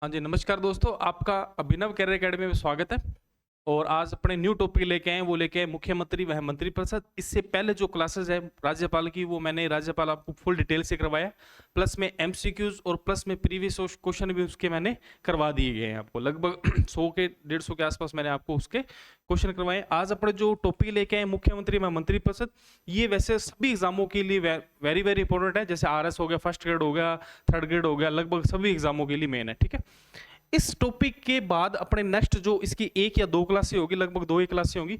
हाँ जी, नमस्कार दोस्तों, आपका अभिनव कैरियर अकेडमी में स्वागत है। और आज अपने न्यू टॉपिक लेके आए हैं, वो लेके आए मुख्यमंत्री वह मंत्रिपरिषद। इससे पहले जो क्लासेस है राज्यपाल की, वो मैंने राज्यपाल आपको फुल डिटेल से करवाया, प्लस में एमसीक्यूज और प्लस में प्रीवियस क्वेश्चन भी उसके मैंने करवा दिए गए हैं आपको। लगभग 100 के 150 के आसपास मैंने आपको उसके क्वेश्चन करवाए। आज अपने जो टॉपिक लेके आए मुख्यमंत्री वह मंत्रिपरिषद, ये वैसे सभी एग्जामों के लिए वेरी वेरी इंपॉर्टेंट है। जैसे आरएस हो गया, फर्स्ट ग्रेड हो गया, थर्ड ग्रेड हो गया, लगभग सभी एग्जामों के लिए मेन है। ठीक है, इस टॉपिक के बाद अपने नेक्स्ट जो इसकी एक या दो क्लासें होगी, लगभग दो ही क्लासें होंगी।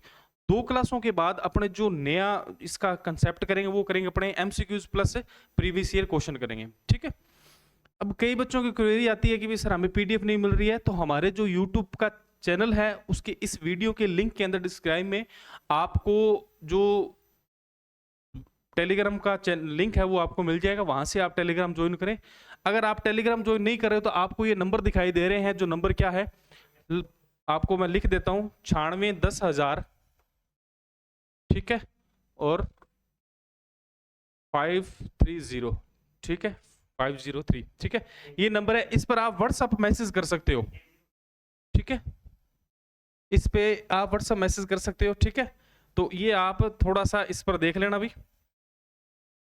दो क्लासों के बाद अपने जो नया इसका कंसेप्ट करेंगे वो करेंगे अपने MCQs plus previous year question करेंगे। ठीक है, अब कई बच्चों की क्वेरी आती है कि भाई सर हमें पीडीएफ नहीं मिल रही है, तो हमारे जो यूट्यूब का चैनल है उसके इस वीडियो के लिंक के अंदर डिस्क्राइब में आपको जो टेलीग्राम का लिंक है वो आपको मिल जाएगा, वहां से आप टेलीग्राम ज्वाइन करें। अगर आप टेलीग्राम ज्वाइन नहीं कर रहे हो तो आपको ये नंबर दिखाई दे रहे हैं, जो नंबर क्या है आपको मैं लिख देता हूं, 96 10 000, ठीक है, और 530, ठीक है, 503, ठीक है, ये नंबर है। इस पर आप व्हाट्सएप मैसेज कर सकते हो। ठीक है, इस पे आप व्हाट्सएप मैसेज कर सकते हो। ठीक है, तो ये आप थोड़ा सा इस पर देख लेना भी।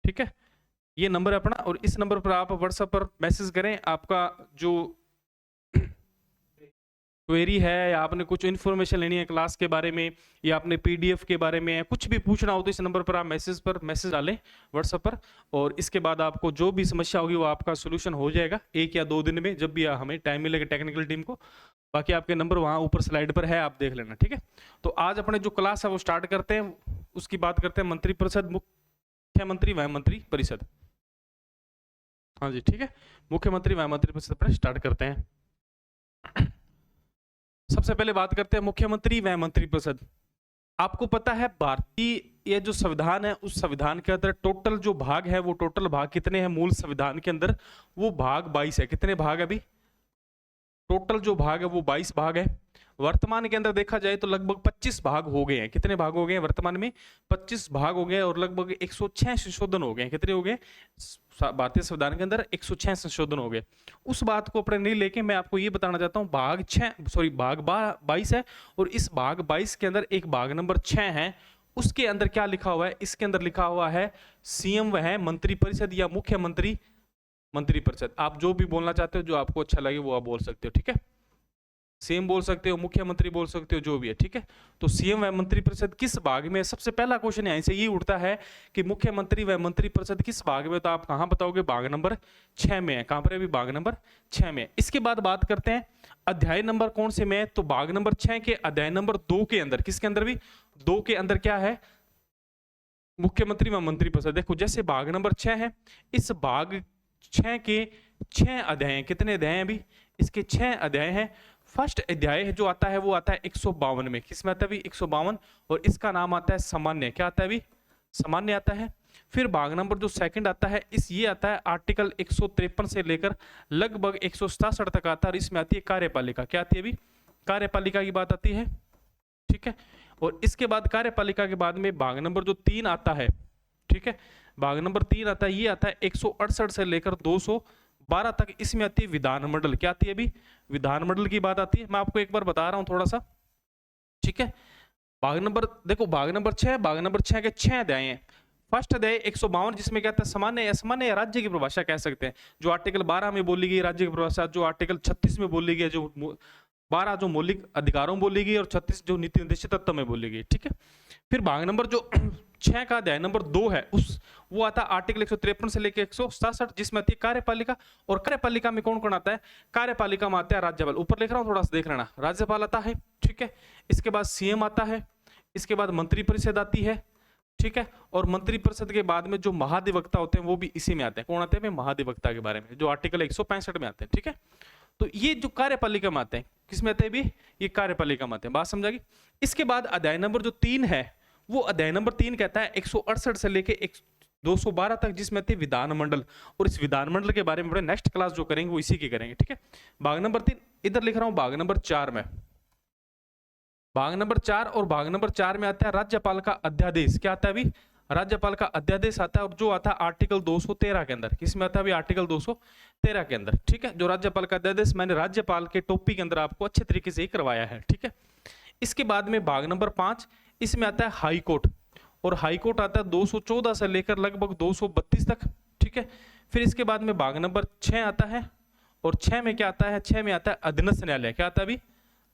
ठीक है, ये नंबर है अपना, और इस नंबर पर आप व्हाट्सएप पर मैसेज करें। आपका जो क्वेरी है या आपने कुछ इन्फॉर्मेशन लेनी है क्लास के बारे में या आपने पीडीएफ के बारे में कुछ भी पूछना हो, तो इस नंबर पर आप मैसेज डालें व्हाट्सएप पर, और इसके बाद आपको जो भी समस्या होगी वो आपका सोल्यूशन हो जाएगा एक या दो दिन में, जब भी हमें टाइम मिलेगा टेक्निकल टीम को। बाकी आपके नंबर वहाँ ऊपर स्लाइड पर है, आप देख लेना। ठीक है, तो आज अपने जो क्लास है वो स्टार्ट करते हैं, उसकी बात करते हैं मंत्रिपरिषद, मुख्यमंत्री वह मंत्री परिषद। हाँ जी, ठीक है, मुख्यमंत्री वह मंत्रिपरिषद पर स्टार्ट करते हैं। सबसे पहले बात करते हैं मुख्यमंत्री व मंत्रिपरिषद। आपको पता है भारतीय ये जो संविधान है, उस संविधान के अंदर टोटल जो भाग है, वो टोटल भाग कितने हैं मूल संविधान के अंदर? वो भाग 22 है। कितने भाग है अभी? टोटल जो भाग है वो 22 भाग है। वर्तमान के अंदर देखा जाए तो लगभग 25 भाग हो गए हैं। कितने भाग हो गए हैं वर्तमान में? 25 भाग हो गए, और लगभग 106 संशोधन हो गए। कितने हो गए भारतीय संविधान के अंदर? 106 संशोधन हो गए। उस बात को अपने नहीं लेके मैं आपको ये बताना चाहता हूँ, भाग 22 है, और इस भाग 22 के अंदर एक भाग नंबर 6 है। उसके अंदर क्या लिखा हुआ है? इसके अंदर लिखा हुआ है सीएम वह मंत्रिपरिषद या मुख्यमंत्री मंत्रिपरिषद। आप जो भी बोलना चाहते हो, जो आपको अच्छा लगे वो आप बोल सकते हो। ठीक है, सीएम बोल सकते हो, मुख्यमंत्री बोल सकते हो, जो भी है। ठीक है, तो सीएम व मंत्रिपरिषद किस भाग में? सबसे पहला क्वेश्चन यहीं से ये उठता है कि मुख्यमंत्री व मंत्रिपरिषद किस भाग में? तो आप कहां बताओगे? भाग नंबर 6 में है। कहां पर है अभी? भाग नंबर 6 में। इसके बाद बात करते हैं अध्याय नंबर कौन से में? तो भाग नंबर 6 के अध्याय नंबर 2 के अंदर। किसके अंदर भी? 2 के अंदर क्या है? मुख्यमंत्री व मंत्रिपरिषद। देखो, जैसे भाग नंबर 6 है, इस भाग 6 के 6 अध्याय हैं। कितने अध्याय हैं अभी? इसके 6 अध्याय हैं। फर्स्ट अध्याय जो आता है वो आता है 152 में। किसमें आता है अभी? 152, और इसका नाम आता है सामान्य। क्या आता है अभी? सामान्य आता है। फिर भाग नंबर जो सेकंड आता है, ये आता है आर्टिकल 153 से लेकर लगभग 167 तक आता है, और इसमें आती है कार्यपालिका। क्या आती है अभी? कार्यपालिका की बात आती है। ठीक है, और इसके बाद कार्यपालिका के बाद में भाग नंबर जो 3 आता है, ठीक है, भाग नंबर 3 आता है, ये आता है 168 से लेकर 212 तक। इसमें आती है विधानमंडल। क्या आती है अभी? विधानमंडल की बात आती है। मैं आपको एक बार बता रहा हूं थोड़ा सा। ठीक है, भाग नंबर देखो, भाग नंबर 6, भाग नंबर 6 के 6 अध्याय हैं। फर्स्ट अध्याय 152, जिसमें कहता है सामान्य या राज्य की परिभाषा कह सकते हैं। जो आर्टिकल 12 में बोली गई राज्य की परिभाषा, जो आर्टिकल 36 में बोली गई, जो 12 जो मौलिक अधिकारों में बोली गई, और 36 जो नीति निर्देशित तत्व में बोली गई। ठीक है, फिर भाग नंबर जो 6 का अध्याय नंबर 2 है, वो आता है आर्टिकल 153 से लेकर 167, जिसमें आती है कार्यपालिका। और कार्यपालिका में कौन कौन आता है? कार्यपालिका में आता है राज्यपाल। ऊपर लिख रहा हूं, थोड़ा सा देख लेना। राज्यपाल आता है, ठीक है, इसके बाद सीएम आता है, इसके बाद मंत्रिपरिषद आती है। ठीक है, और मंत्रिपरिषद के बाद में जो महाधिवक्ता होते हैं वो भी इसी में आते हैं। कौन आते हैं? महाधिवक्ता के बारे में, जो आर्टिकल 165 में आते हैं। ठीक है, तो ये जो कार्यपालिका में आते हैं, किसमें आते हैं भी? ये कार्यपालिका में आते हैं। बात समझा? इसके बाद अध्याय नंबर जो 3 है, वो अध्याय नंबर 3 कहता है 168 से लेके 212 तक, जिसमें आती है विधानमंडल। और इस विधानमंडल के बारे में अपने नेक्स्ट क्लास जो करेंगे वो इसी की करेंगे। ठीक है, भाग नंबर 3 इधर लिख रहा हूं। भाग नंबर 4 में, भाग नंबर 4 और भाग नंबर 4 में आता है राज्यपाल का अध्यादेश। क्या आता है अभी? राज्यपाल का अध्यादेश आता है, और जो आता है आर्टिकल 213 के अंदर। किसमें आता है अभी? आर्टिकल 213 के अंदर, ठीक है। जो राज्यपाल का अध्यादेश मैंने राज्यपाल के टॉपिक के अंदर आपको अच्छे तरीके से करवाया है, ठीक है। इसके बाद में भाग नंबर 5, इसमें आता है हाई कोर्ट, और हाई कोर्ट आता है 214 से लेकर लगभग 232 तक, ठीक है। फिर इसके बाद में भाग नंबर 6 आता है, और 6 में क्या आता है? 6 में आता है अधीनस्थ न्यायालय। क्या आता है अभी?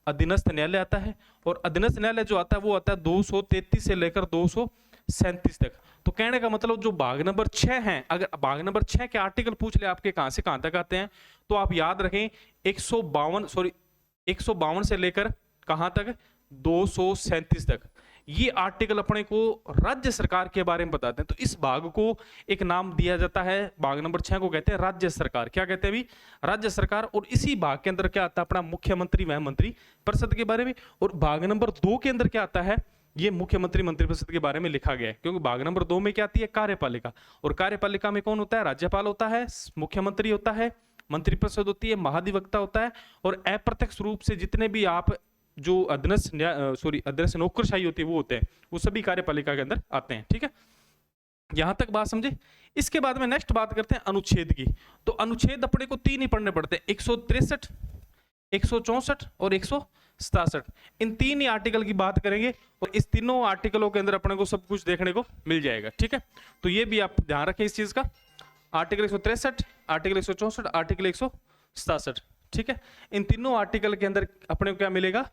अधीनस्थ न्यायालय आता है। और अधीनस्थ न्यायालय जो आता है वो आता है 233 से लेकर 237 तक। तो कहने का मतलब जो भाग नंबर 6 है, अगर भाग नंबर 6 के आर्टिकल पूछ ले आपके कहां से कहां तक आते हैं, तो आप याद रखें 152 से लेकर कहां तक? 237 तक। ये आर्टिकल अपने को राज्य सरकार के बारे में बताते हैं। तो इस भाग को एक नाम दिया जाता है, भाग नंबर 6 को कहते हैं राज्य सरकार। क्या कहते हैं अभी? राज्य सरकार। और इसी भाग के अंदर क्या आता है? अपना मुख्यमंत्री व मंत्री परिषद के बारे में। और भाग नंबर 2 के अंदर क्या आता है? ये मुख्यमंत्री मंत्रिपरिषद के बारे में लिखा गया है, क्योंकि भाग नंबर 2 में क्या आती है? कार्यपालिका। और कार्यपालिका में कौन होता है? राज्यपाल होता है, मुख्यमंत्री होता है, मंत्रिपरिषद होती है, महाधिवक्ता होता है, और अप्रत्यक्ष रूप से जितने भी आप जो अधीनस्थ नौकरशाही होती है वो होते हैं, वो सभी कार्यपालिका के अंदर आते हैं, ठीक है। यहां तक बात समझे। इसके बाद में नेक्स्ट बात करते हैं अनुच्छेद की। तो अनुच्छेद अपने को 3 ही पढ़ने पड़ते हैं, 163, 164 और 167। इन 3 ही आर्टिकल की बात करेंगे, और इस तीनों आर्टिकलों के अंदर अपने को सब कुछ देखने को मिल जाएगा, ठीक है। तो ये भी आप ध्यान रखें इस चीज का। आर्टिकल 163, आर्टिकल 164, आर्टिकल 167, ठीक है। इन तीनों आर्टिकल के अंदर अपने को क्या मिलेगा?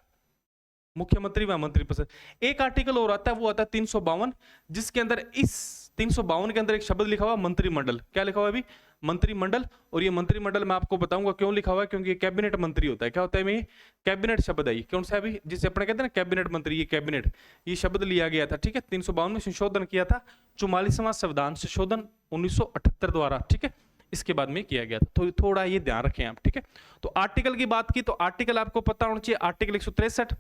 मुख्यमंत्री व मंत्रिपरिषद। एक आर्टिकल और आता है, वो आता है 352, जिसके अंदर इस 352 के अंदर एक शब्द लिखा हुआ मंत्रिमंडल। क्या लिखा हुआ है अभी? मंत्रिमंडल। और ये मंत्रिमंडल मैं आपको बताऊंगा क्यों लिखा हुआ है, क्योंकि ये कैबिनेट मंत्री होता है। क्या होता है? ये कैबिनेट शब्द है। कौन सा है अभी? जिसे अपने कहते हैं ना कैबिनेट मंत्री, ये कैबिनेट, ये शब्द लिया गया था, ठीक है। 352 में संशोधन किया था 44वां संविधान संशोधन 1978 द्वारा, ठीक है। इसके बाद में किया गया था। तो थोड़ा ये ध्यान रखें आप, ठीक है। तो आर्टिकल की बात की, तो आर्टिकल आपको पता होना चाहिए। आर्टिकल 163,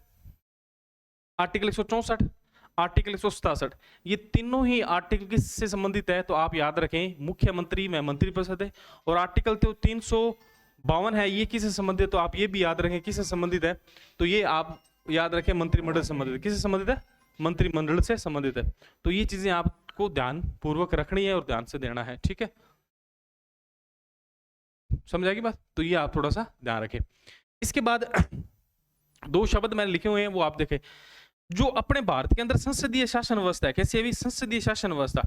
आर्टिकल 164, आर्टिकल 167, ये तीनों ही आर्टिकल किससे संबंधित है? तो आप याद रखें मुख्यमंत्री में मंत्रिपरिषद है। और आर्टिकल तो 352 है, ये किससे संबंधित है? तो आप ये भी याद रखें किससे संबंधित है। तो ये आप याद रखें मंत्रिमंडल से संबंधित है। किससे संबंधित है? मंत्रिमंडल से संबंधित है। तो ये चीजें आपको ध्यान पूर्वक रखनी है और ध्यान से देना है, ठीक है। समझ आएगी बात? तो ये आप थोड़ा सा ध्यान रखें। इसके बाद 2 शब्द मैंने लिखे हुए हैं, वो आप देखें। जो अपने भारत के अंदर संसदीय शासन व्यवस्था है, कैसी है भी संसदीय शासन व्यवस्था?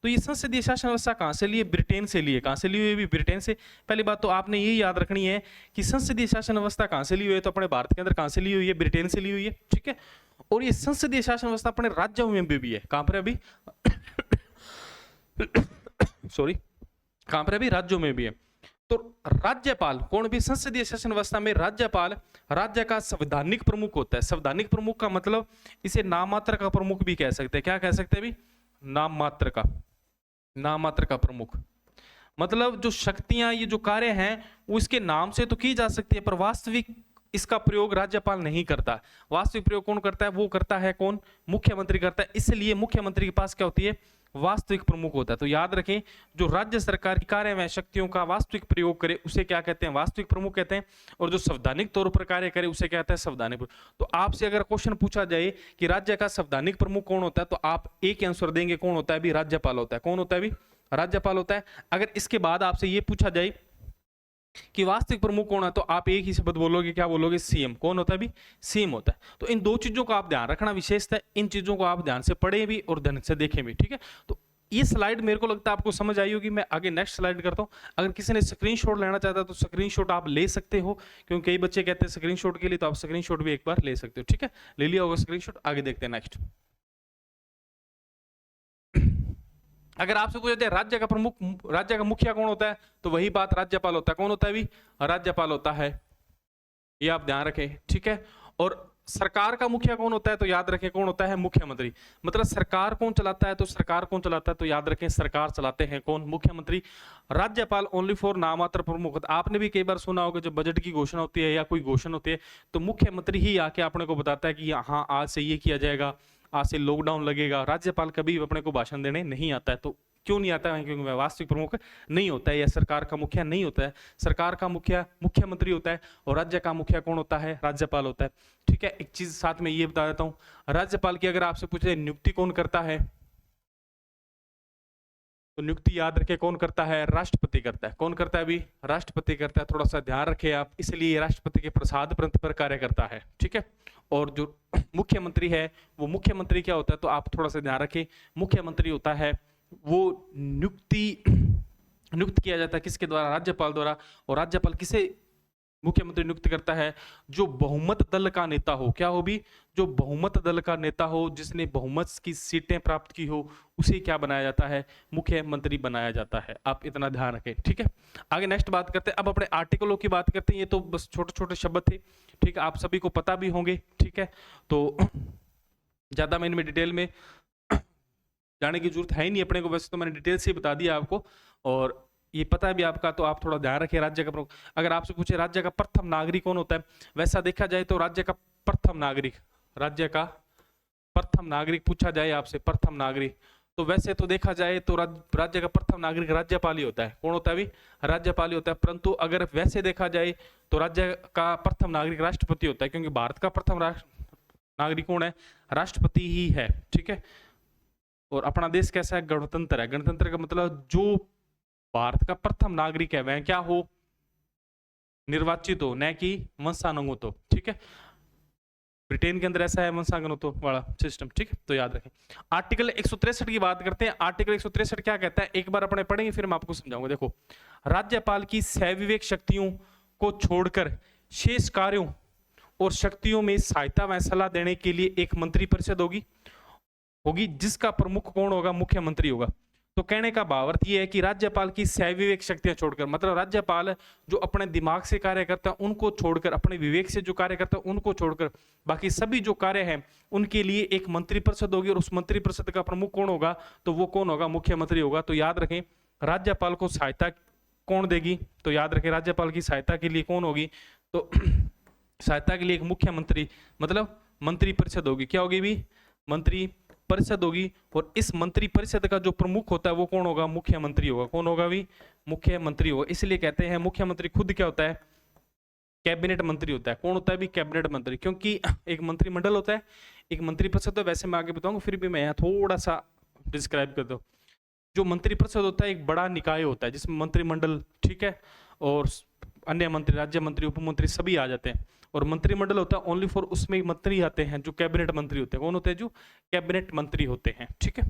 तो ये संसदीय शासन व्यवस्था कहां से लिए? ब्रिटेन से लिए। कहां से ली हुई? भी ब्रिटेन से। पहली बात तो आपने ये याद रखनी है कि संसदीय शासन व्यवस्था कहां से ली हुई है? तो अपने भारत के अंदर कहां से ली हुई है? ब्रिटेन से ली हुई है, ठीक है। और ये संसदीय शासन व्यवस्था अपने राज्यों में भी है। कहां पर अभी? सॉरी, कहां पर अभी? राज्यों में भी है। तो राज्यपाल कौन? भी संसदीय शासन व्यवस्था में राज्यपाल राज्य का संवैधानिक प्रमुख होता है। संवैधानिक प्रमुख का मतलब इसे नाममात्र का प्रमुख भी कह सकते हैं। क्या कह सकते हैं भी? नाममात्र का, नाममात्र का प्रमुख। मतलब जो शक्तियां, ये जो कार्य हैं, वो इसके नाम से तो की जा सकती है, पर वास्तविक इसका प्रयोग राज्यपाल नहीं करता। वास्तविक प्रयोग कौन करता है? वो करता है कौन? मुख्यमंत्री करता है। इसलिए मुख्यमंत्री के पास क्या होती है? वास्तविक प्रमुख होता है। तो याद रखें, जो राज्य सरकार की कार्य व शक्तियों का वास्तविक प्रयोग करे उसे क्या कहते हैं? वास्तविक प्रमुख कहते हैं। और जो संवैधानिक तौर पर कार्य करे उसे क्या कहता है? संवैधानिक प्रमुख। तो आपसे अगर क्वेश्चन पूछा जाए कि राज्य का संवैधानिक प्रमुख कौन होता है, तो आप एक आंसर देंगे, कौन होता है भी? राज्यपाल होता है। कौन होता है भी? राज्यपाल होता है। अगर इसके बाद आपसे ये पूछा जाए कि वास्तविक प्रमुख कौन है, तो आप एक ही शब्द बोलोगे, क्या बोलोगे? सीएम। कौन होता है भी? सीएम होता है। तो इन 2 चीजों का आप ध्यान रखना विशेषता है। इन चीजों को आप ध्यान से पढ़ें भी और ध्यान से देखें भी, ठीक है। तो ये स्लाइड मेरे को लगता है आपको समझ आई होगी। मैं आगे नेक्स्ट स्लाइड करता हूं। अगर किसी ने स्क्रीनशॉट लेना चाहता है तो स्क्रीनशॉट आप ले सकते हो, क्योंकि कई बच्चे कहते हैं स्क्रीनशॉट के लिए, तो आप स्क्रीनशॉट भी एक बार ले सकते हो, ठीक है। ले लिया होगा स्क्रीनशॉट। आगे देखते हैं नेक्स्ट। अगर आपसे पूछा जाए राज्य का प्रमुख, राज्य का मुखिया कौन होता है, तो वही बात राज्यपाल होता है। कौन होता है भी? राज्यपाल होता है। ये आप ध्यान रखें, ठीक है। और सरकार का मुखिया कौन होता है, तो याद रखें कौन होता है? मुख्यमंत्री। मतलब सरकार कौन चलाता है, तो सरकार कौन चलाता है, तो याद रखें सरकार चलाते हैं कौन? मुख्यमंत्री। राज्यपाल ओनली फॉर नाममात्र प्रमुख। आपने भी कई बार सुना होगा, जब बजट की घोषणा होती है या कोई घोषणा होती है, तो मुख्यमंत्री ही आके अपने को बताता है कि हाँ आज से ये किया जाएगा, आज से लॉकडाउन लगेगा। राज्यपाल कभी अपने को भाषण देने नहीं आता है। तो क्यों नहीं आता है? क्योंकि वह वास्तविक प्रमुख नहीं होता है, या सरकार का मुखिया नहीं होता है। सरकार का मुखिया मुख्यमंत्री होता है, और राज्य का मुखिया कौन होता है? राज्यपाल होता है, ठीक है। एक चीज साथ में ये बता देता हूं, राज्यपाल की अगर आपसे पूछे नियुक्ति कौन करता है, तो नियुक्ति याद रखे कौन करता है, राष्ट्रपति करता है। कौन करता है अभी, राष्ट्रपति करता है, थोड़ा सा ध्यान रखे आप, इसलिए राष्ट्रपति के प्रसाद पंत पर कार्य करता है, ठीक है। और जो मुख्यमंत्री है वो मुख्यमंत्री क्या होता है, तो आप थोड़ा सा ध्यान रखें, मुख्यमंत्री होता है वो नियुक्त किया जाता है किसके द्वारा, राज्यपाल द्वारा। और राज्यपाल किसे मुख्यमंत्री नियुक्त करता है, जो बहुमत दल का नेता हो, क्या हो भी, जो बहुमत दल का नेता हो, जिसने बहुमत की सीटें प्राप्त की हो, उसे क्या बनाया जाता है, मुख्यमंत्री बनाया जाता है। आप इतना ध्यान रखें, ठीक है। आगे नेक्स्ट बात करते हैं, अब अपने आर्टिकलों की बात करते हैं। ये तो बस छोटे छोटे शब्द थे, ठीक है, आप सभी को पता भी होंगे, ठीक है। तो ज्यादा मैं इनमें डिटेल में जाने की जरूरत है ही नहीं अपने को, वैसे तो मैंने डिटेल से बता दिया आपको और ये पता है भी आपका, तो आप थोड़ा ध्यान रखिए। राज्य का प्रमुख, अगर आपसे पूछे राज्य का प्रथम नागरिक कौन होता है, वैसा देखा जाए तो राज्य का प्रथम नागरिक, राज्य का प्रथम नागरिक पूछा जाए आपसे, प्रथम नागरिक, तो वैसे तो देखा जाए तो राज्य का प्रथम नागरिक राज्यपाल ही होता है। कौन होता है अभी, राज्यपाल ही होता है। परंतु अगर वैसे देखा जाए तो राज्य का प्रथम नागरिक राष्ट्रपति होता है, क्योंकि भारत का प्रथम नागरिक कौन है, राष्ट्रपति ही है, ठीक है। और अपना देश कैसा है, गणतंत्र है। गणतंत्र का मतलब जो भारत का प्रथम नागरिक है वह क्या हो, निर्वाचित हो, न कि वंशानुगत हो, ठीक है। ब्रिटेन के अंदर ऐसा है वंशानुगत वाला सिस्टम, ठीक है, तो याद रखें। आर्टिकल 163 की बात करते हैं। आर्टिकल 163 क्या कहता है, एक बार अपने पढ़ेंगे फिर मैं आपको समझाऊंगा। देखो, राज्यपाल की स्वविवेक शक्तियों को छोड़कर शेष कार्यों और शक्तियों में सहायता व सलाह देने के लिए एक मंत्रिपरिषद होगी जिसका प्रमुख कौन होगा, मुख्यमंत्री होगा। तो कहने का भावार्थ ये है कि राज्यपाल की स्वविवेक शक्तियां छोड़कर, मतलब राज्यपाल जो अपने दिमाग से कार्य करता है उनको छोड़कर, अपने विवेक से जो कार्य करता है उनको छोड़कर, बाकी सभी जो कार्य हैं उनके लिए एक मंत्रिपरिषद होगी। और उस मंत्रिपरिषद का प्रमुख कौन होगा, तो वो कौन होगा, मुख्यमंत्री होगा। तो याद रखें, राज्यपाल को सहायता कौन देगी, तो याद रखें राज्यपाल की सहायता के लिए कौन होगी, तो सहायता के लिए एक मुख्यमंत्री, मतलब मंत्रिपरिषद होगी। क्या होगी भी, मंत्री परिषद होगी। और इस मंत्री परिषद का जो प्रमुख होता है वो कौन होगा, मुख्यमंत्री होगा। कौन होगा भी, मुख्यमंत्री होगा। इसलिए कहते हैं मुख्यमंत्री खुद क्या होता है, कैबिनेट मंत्री होता है। कौन होता है भी, कैबिनेट मंत्री, क्योंकि एक मंत्रिमंडल होता है, एक मंत्री परिषद, तो वैसे मैं आगे बताऊंगा, फिर भी मैं यहाँ थोड़ा सा डिस्क्राइब कर दूं। जो मंत्री परिषद होता है एक बड़ा निकाय होता है जिसमें मंत्रिमंडल, ठीक है, और अन्य मंत्री, राज्य मंत्री, उप मंत्री सभी आ जाते हैं। और मंत्रिमंडल होता है ओनली फॉर, उसमें मंत्री आते हैं जो कैबिनेट मंत्री होते हैं। कौन होते हैं, जो कैबिनेट मंत्री होते हैं, ठीक है।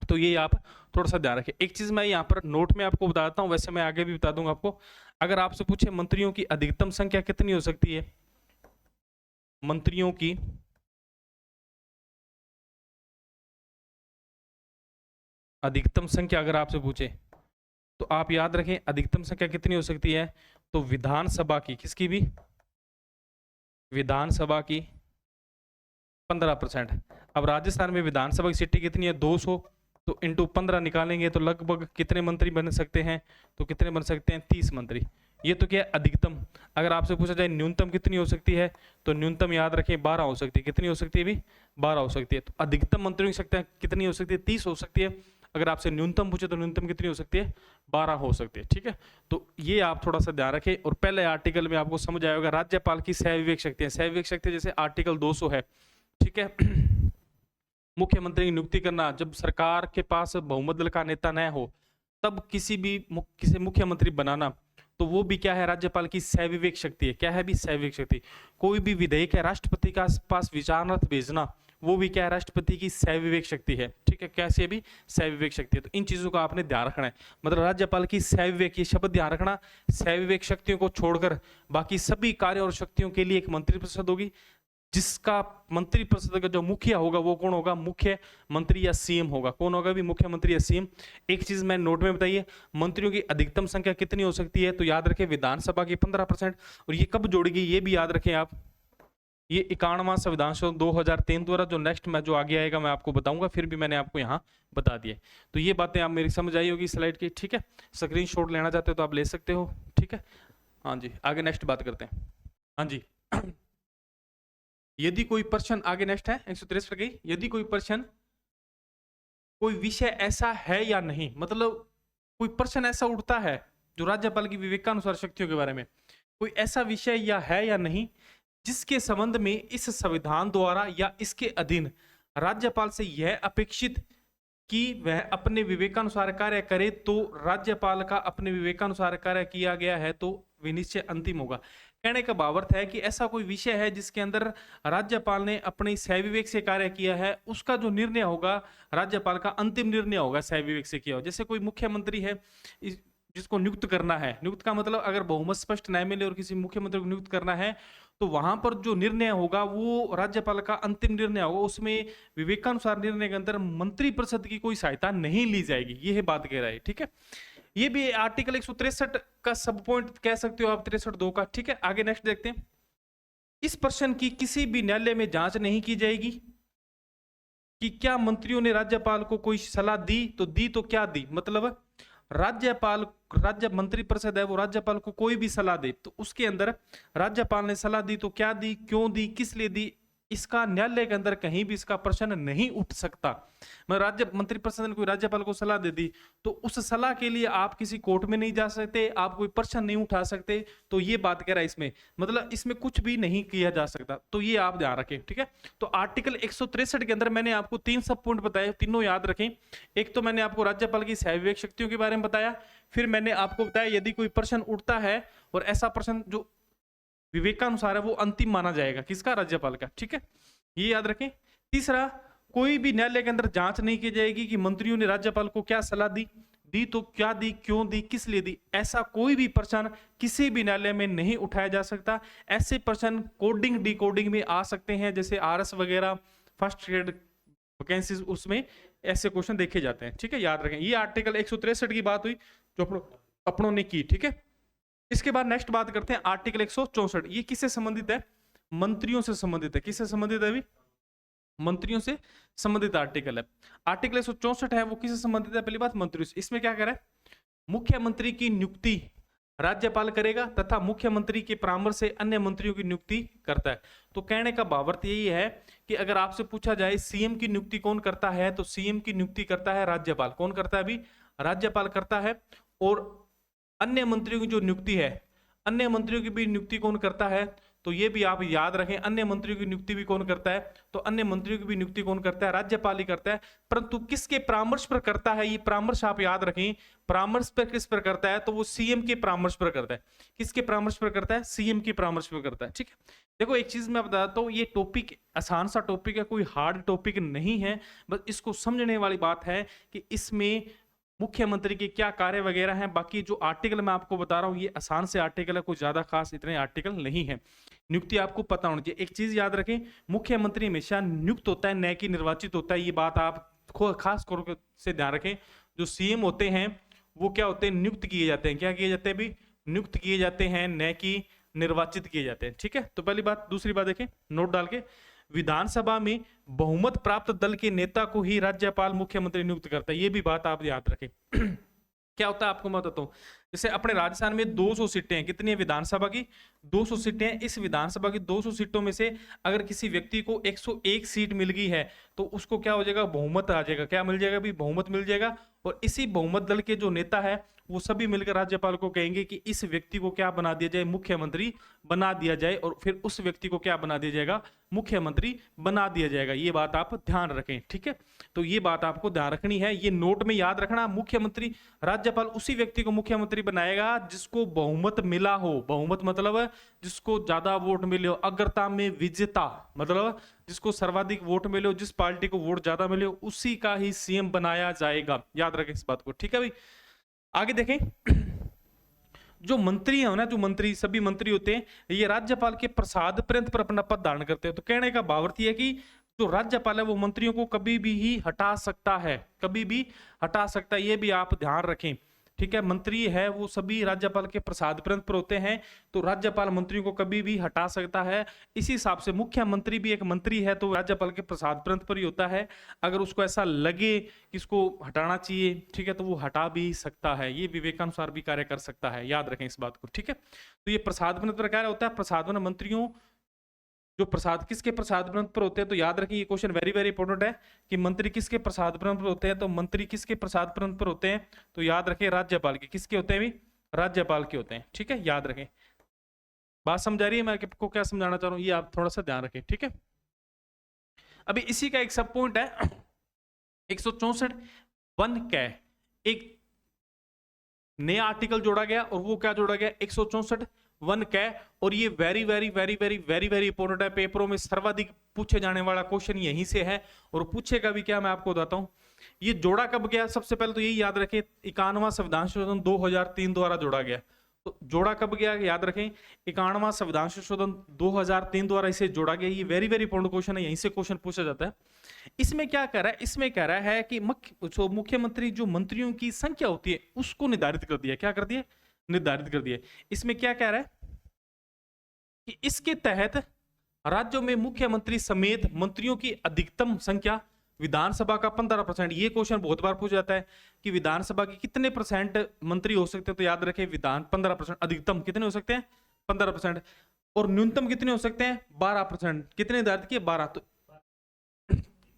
तो ये आप थोड़ा सा ध्यान रखें। एक चीज मैं यहाँ पर नोट में आपको बताता हूँ, वैसे मैं आगे भी बता दूंगा आपको। अगर आपसे पूछे मंत्रियों की अधिकतम संख्या कितनी हो सकती है, मंत्रियों की अधिकतम संख्या अगर आपसे पूछे तो आप याद रखें अधिकतम संख्या कितनी हो सकती है, तो विधानसभा की, किसकी भी, विधानसभा की 15%। अब राजस्थान में विधानसभा की सीटें कितनी है, 200, तो इंटू 15 निकालेंगे तो लगभग कितने मंत्री बन सकते हैं, तो कितने बन सकते हैं, 30 मंत्री। ये तो क्या है, अधिकतम। अगर आपसे पूछा जाए न्यूनतम कितनी हो सकती है, तो न्यूनतम याद रखें 12 हो सकती है। कितनी हो सकती है भी, 12 हो सकती है। तो अधिकतम मंत्रियों की संख्या कितनी हो सकती है, 30 हो सकती है। अगर आपसे न्यूनतम पूछे तो न्यूनतम कितनी हो सकती है, 12 हो सकती है, ठीक है। तो ये आप थोड़ा सा ध्यान रखें। और पहले आर्टिकल में आपको समझ आएगा राज्यपाल की स्वविवेक शक्तियां, स्वविवेक शक्ति जैसे आर्टिकल 200 है, ठीक है। मुख्यमंत्री की नियुक्ति करना, जब सरकार के पास बहुमत दल का नेता न हो तब किसी मुख्यमंत्री बनाना, तो वो भी क्या है, राज्यपाल की स्वविवेक शक्ति है। क्या है भी, स्वविवेक शक्ति। कोई भी विधेयक है राष्ट्रपति का पास विचारार्थ भेजना, वो भी क्या है, राष्ट्रपति की स्वविवेक शक्ति है, ठीक है। कैसे भी, स्वविवेक शक्ति है। तो इन चीजों का आपने ध्यान रखना है, मतलब राज्यपाल की स्वविवेक, ये शब्द ध्यान रखना, स्वविवेक शक्तियों को छोड़कर बाकी सभी कार्य और शक्तियों के लिए एक मंत्रिपरिषद होगी, जिसका मंत्रिपरिषद का जो मुखिया होगा वो कौन होगा, मुख्य मंत्री या सीएम होगा। कौन होगा भी, मुख्यमंत्री या सीएम। एक चीज मैं नोट में बताइए, मंत्रियों की अधिकतम संख्या कितनी हो सकती है, तो याद रखें विधानसभा की 15%। और ये कब जोड़ेगी, ये भी याद रखें आप, ये 51वां संविधान संशोधन 2003 द्वारा, जो नेक्स्ट में जो आगे आएगा मैं आपको बताऊंगा, फिर भी मैंने आपको यहाँ बता दिया। तो ये बातें आप मेरी समझ आई होगी स्लाइड की, ठीक है। स्क्रीनशॉट लेना चाहते हो तो आप ले सकते हो, ठीक है। हाँ जी, आगे नेक्स्ट बात करते हैं। हाँ जी, यदि कोई प्रश्न, आगे नेक्स्ट है 163 गई, यदि कोई प्रश्न, कोई विषय ऐसा है या नहीं, मतलब कोई प्रश्न ऐसा उठता है जो राज्यपाल की विवेकानुसार शक्तियों के बारे में, कोई ऐसा विषय या है या नहीं जिसके संबंध में इस संविधान द्वारा या इसके अधीन राज्यपाल से यह अपेक्षित कि वह अपने विवेकानुसार कार्य करे, तो राज्यपाल का अपने विवेकानुसार कार्य किया गया है तो विनिश्चय अंतिम होगा। कहने का भावार्थ है कि ऐसा कोई विषय है जिसके अंदर राज्यपाल ने अपने सहविवेक से कार्य किया है, उसका जो निर्णय होगा राज्यपाल का अंतिम निर्णय होगा सहविवेक से किया हो। जैसे कोई मुख्यमंत्री है जिसको नियुक्त करना है, नियुक्त का मतलब अगर बहुमत स्पष्ट न्याय मिले और किसी मुख्यमंत्री को नियुक्त करना है तो वहां पर जो निर्णय होगा वो राज्यपाल का अंतिम निर्णय होगा, उसमें विवेकानुसार निर्णय के अंदर मंत्रिपरिषद की कोई सहायता नहीं ली जाएगी, ये है बात कह रहा है। ठीक है, ये भी आर्टिकल 163 का सब पॉइंट कह सकते हो आप, 63(2) का। ठीक है, आगे नेक्स्ट देखते हैं। इस प्रश्न की किसी भी न्यायालय में जांच नहीं की जाएगी कि क्या मंत्रियों ने राज्यपाल को कोई सलाह दी, तो क्या दी, मतलब राज्यपाल, राज्य मंत्रिपरिषद है वो राज्यपाल को कोई भी सलाह दे तो उसके अंदर राज्यपाल ने सलाह दी तो क्या दी, क्यों दी, किस लिए दी, इसका न्यायालय के अंदर कहीं भी इसका प्रश्न नहीं उठ सकता। मैं राज्य मंत्रिपरिषद ने कोई राज्यपाल को सलाह दे दी तो उस सलाह के लिए आप किसी कोर्ट में नहीं जा सकते, आप कोई प्रश्न नहीं उठा सकते, तो ये बात कह रहा है इसमें, मतलब इसमें कुछ भी नहीं किया जा सकता, तो ये आप ध्यान रखें। ठीक है, तो आर्टिकल 163 के अंदर मैंने आपको 3 सब पॉइंट बताए, तीनों याद रखें। एक तो मैंने आपको राज्यपाल की सहविवेक शक्तियों के बारे में बताया, फिर मैंने आपको बताया यदि कोई प्रश्न उठता है और ऐसा प्रश्न जो विवेकानुसार है वो अंतिम माना जाएगा, किसका, राज्यपाल का। ठीक है, ये याद रखें। तीसरा, कोई भी न्यायालय के अंदर जांच नहीं की जाएगी कि मंत्रियों ने राज्यपाल को क्या सलाह दी, दी तो क्या दी, क्यों दी, किस लिए दी, ऐसा कोई भी प्रश्न किसी भी न्यायालय में नहीं उठाया जा सकता। ऐसे प्रश्न कोडिंग डिकोडिंग में आ सकते हैं, जैसे आरएस वगैरह फर्स्ट ग्रेड वैकेंसीज, उसमें ऐसे क्वेश्चन देखे जाते हैं। ठीक है, याद रखें। ये आर्टिकल 163 की बात हुई जो अपनों ने की। ठीक है, इसके बाद नेक्स्ट बात करते हैं आर्टिकल 164। ये किससे संबंधित है, मंत्रियों से संबंधित है। किससे संबंधित है अभी, मंत्रियों से संबंधित आर्टिकल है। आर्टिकल 164 है वो किससे संबंधित है, पहली बात मंत्रियों से। इसमें क्या कह रहा है, मुख्यमंत्री की नियुक्ति राज्यपाल करेगा तथा मुख्यमंत्री के परामर्श से अन्य मंत्रियों की नियुक्ति करता है। तो कहने का भावार्थ यही है कि अगर आपसे पूछा जाए सीएम की नियुक्ति कौन करता है, तो सीएम की नियुक्ति करता है राज्यपाल। कौन करता है अभी, राज्यपाल करता है। और अन्य मंत्रियों की जो नियुक्ति है, अन्य मंत्रियों की भी नियुक्ति कौन करता है, तो ये भी आप याद रखें, अन्य मंत्रियों की नियुक्ति भी कौन करता है, तो अन्य मंत्रियों की भी नियुक्ति कौन करता है, राज्यपाल ही करता है। परंतु किसके परामर्श पर करता है, ये परामर्श आप याद रखें, परामर्श पर किस पर करता है, तो वो सीएम के परामर्श पर करता है। किसके परामर्श पर करता है, सीएम के परामर्श पर करता है। ठीक है, देखो एक चीज मैं बताता हूँ, ये टॉपिक आसान सा टॉपिक है, कोई हार्ड टॉपिक नहीं है, बस इसको समझने वाली बात है कि इसमें मुख्यमंत्री के क्या कार्य वगैरह हैं। बाकी जो आर्टिकल मैं आपको बता रहा हूँ ये आसान से आर्टिकल है, कोई ज्यादा खास इतने आर्टिकल नहीं है। नियुक्ति आपको पता होनी चाहिए। एक चीज याद रखें, मुख्यमंत्री हमेशा नियुक्त होता है, न कि निर्वाचित होता है, ये बात आप खास तौर से ध्यान रखें। जो सीएम होते हैं वो क्या होते हैं, नियुक्त किए जाते हैं। क्या किए जाते हैं, भी नियुक्त किए जाते हैं, न कि निर्वाचित किए जाते हैं। ठीक है, तो पहली बात। दूसरी बात देखें, नोट डाल के, विधानसभा में बहुमत प्राप्त दल के नेता को ही राज्यपाल मुख्यमंत्री नियुक्त करता है। ये भी बात आप याद रखें। क्या होता है आपको मैं बताता हूँ, जैसे अपने राजस्थान में 200 सीटें हैं, कितनी है विधानसभा की, 200 सीटें हैं। इस विधानसभा की 200 सीटों में से अगर किसी व्यक्ति को 101 सीट मिल गई है तो उसको क्या हो जाएगा, बहुमत आ जाएगा। क्या मिल जाएगा भी, बहुमत मिल जाएगा। और इसी बहुमत दल के जो नेता है वो सभी मिलकर राज्यपाल को कहेंगे कि इस व्यक्ति को क्या बना दिया जाए, मुख्यमंत्री बना दिया जाए, और फिर उस व्यक्ति को क्या बना दिया जाएगा, मुख्यमंत्री बना दिया जाएगा। ये बात आप ध्यान रखें। ठीक है, तो ये बात आपको ध्यान रखनी है, ये नोट में याद रखना। मुख्यमंत्री, राज्यपाल उसी व्यक्ति को मुख्यमंत्री बनाएगा जिसको बहुमत मिला हो। बहुमत मतलब जिसको ज्यादा वोट मिले हो, अग्रता में विजेता मतलब जिसको सर्वाधिक वोट मिले हो, जिस पार्टी को वोट ज्यादा मिले हो, उसी का ही सीएम बनाया जाएगा। याद रखें इस बात को। ठीक है भाई, आगे देखें। जो मंत्री है ना, जो मंत्री, सभी मंत्री होते हैं, ये राज्यपाल के प्रसाद पर्यंत पर अपना पद धारण करते हैं। तो कहने का भावार्थ है कि जो राज्यपाल है वो मंत्रियों को कभी भी ही हटा सकता है, कभी भी हटा सकता है, ये भी आप ध्यान रखें। ठीक है, मंत्री है वो सभी राज्यपाल के प्रसाद पर्यंत पर होते हैं, तो राज्यपाल मंत्रियों को कभी भी हटा सकता है। इसी हिसाब से मुख्यमंत्री भी एक मंत्री है तो राज्यपाल के प्रसाद पर्यंत पर ही होता है। अगर उसको ऐसा लगे कि इसको हटाना चाहिए, ठीक है, तो वो हटा भी सकता है। ये विवेकानुसार भी कार्य कर सकता है, याद रखें इस बात को। ठीक है, तो ये प्रसाद पर्यंत पर कार्य होता है। प्रसाद में मंत्रियों जो प्रसाद किसके प्रसाद पर होते हैं, तो याद रखिए ये क्वेश्चन वेरी वेरी इंपॉर्टेंट है कि मंत्री किसके प्रसाद पर होते हैं। तो मंत्री किसके प्रसाद पर होते हैं, तो याद रखें राज्यपाल के। किसके होते हैं भी, राज्यपाल के होते हैं। ठीक है, याद रखें। बात समझा रही है मैं आपको क्या समझाना चाह रहा हूं, ये आप थोड़ा सा ध्यान रखें। ठीक है, अभी इसी का एक सब पॉइंट है 164 वन कै, एक नया आर्टिकल जोड़ा गया और वो क्या जोड़ा गया 164 वन कै। और ये very very very very very very important है, पेपरों में सर्वाधिक पूछे जाने वाला क्वेश्चन यहीं से है और पूछेगा भी क्या मैं आपको बताता हूं। ये जोड़ा कब गया, सबसे पहले तो यही याद रखें 51वां संविधान संशोधन 2003 द्वारा जोड़ा गया। तो जोड़ा कब गया याद रखें 51वां संविधान संशोधन 2003 द्वारा इसे जोड़ा गया। ये वेरी वेरी इंपॉर्टेंट क्वेश्चन है, यहीं से क्वेश्चन पूछा जाता है। इसमें क्या कह रहा है, इसमें कह रहा है कि मुख्यमंत्री जो मंत्रियों की संख्या होती है उसको निर्धारित कर दिया, क्या कर दिया, निर्धारित कर दिया। इसमें क्या कह रहा है कि इसके तहत राज्यों में मुख्यमंत्री समेत मंत्रियों की अधिकतम संख्या विधानसभा का 15%। ये क्वेश्चन बहुत बार पूछा जाता है कि विधानसभा के कितने परसेंट मंत्री हो सकते हैं, तो याद रखें विधान 15%, अधिकतम कितने हो सकते हैं 15%, और न्यूनतम कितने हो सकते हैं 12%। कितने निर्धारित किए 12, तो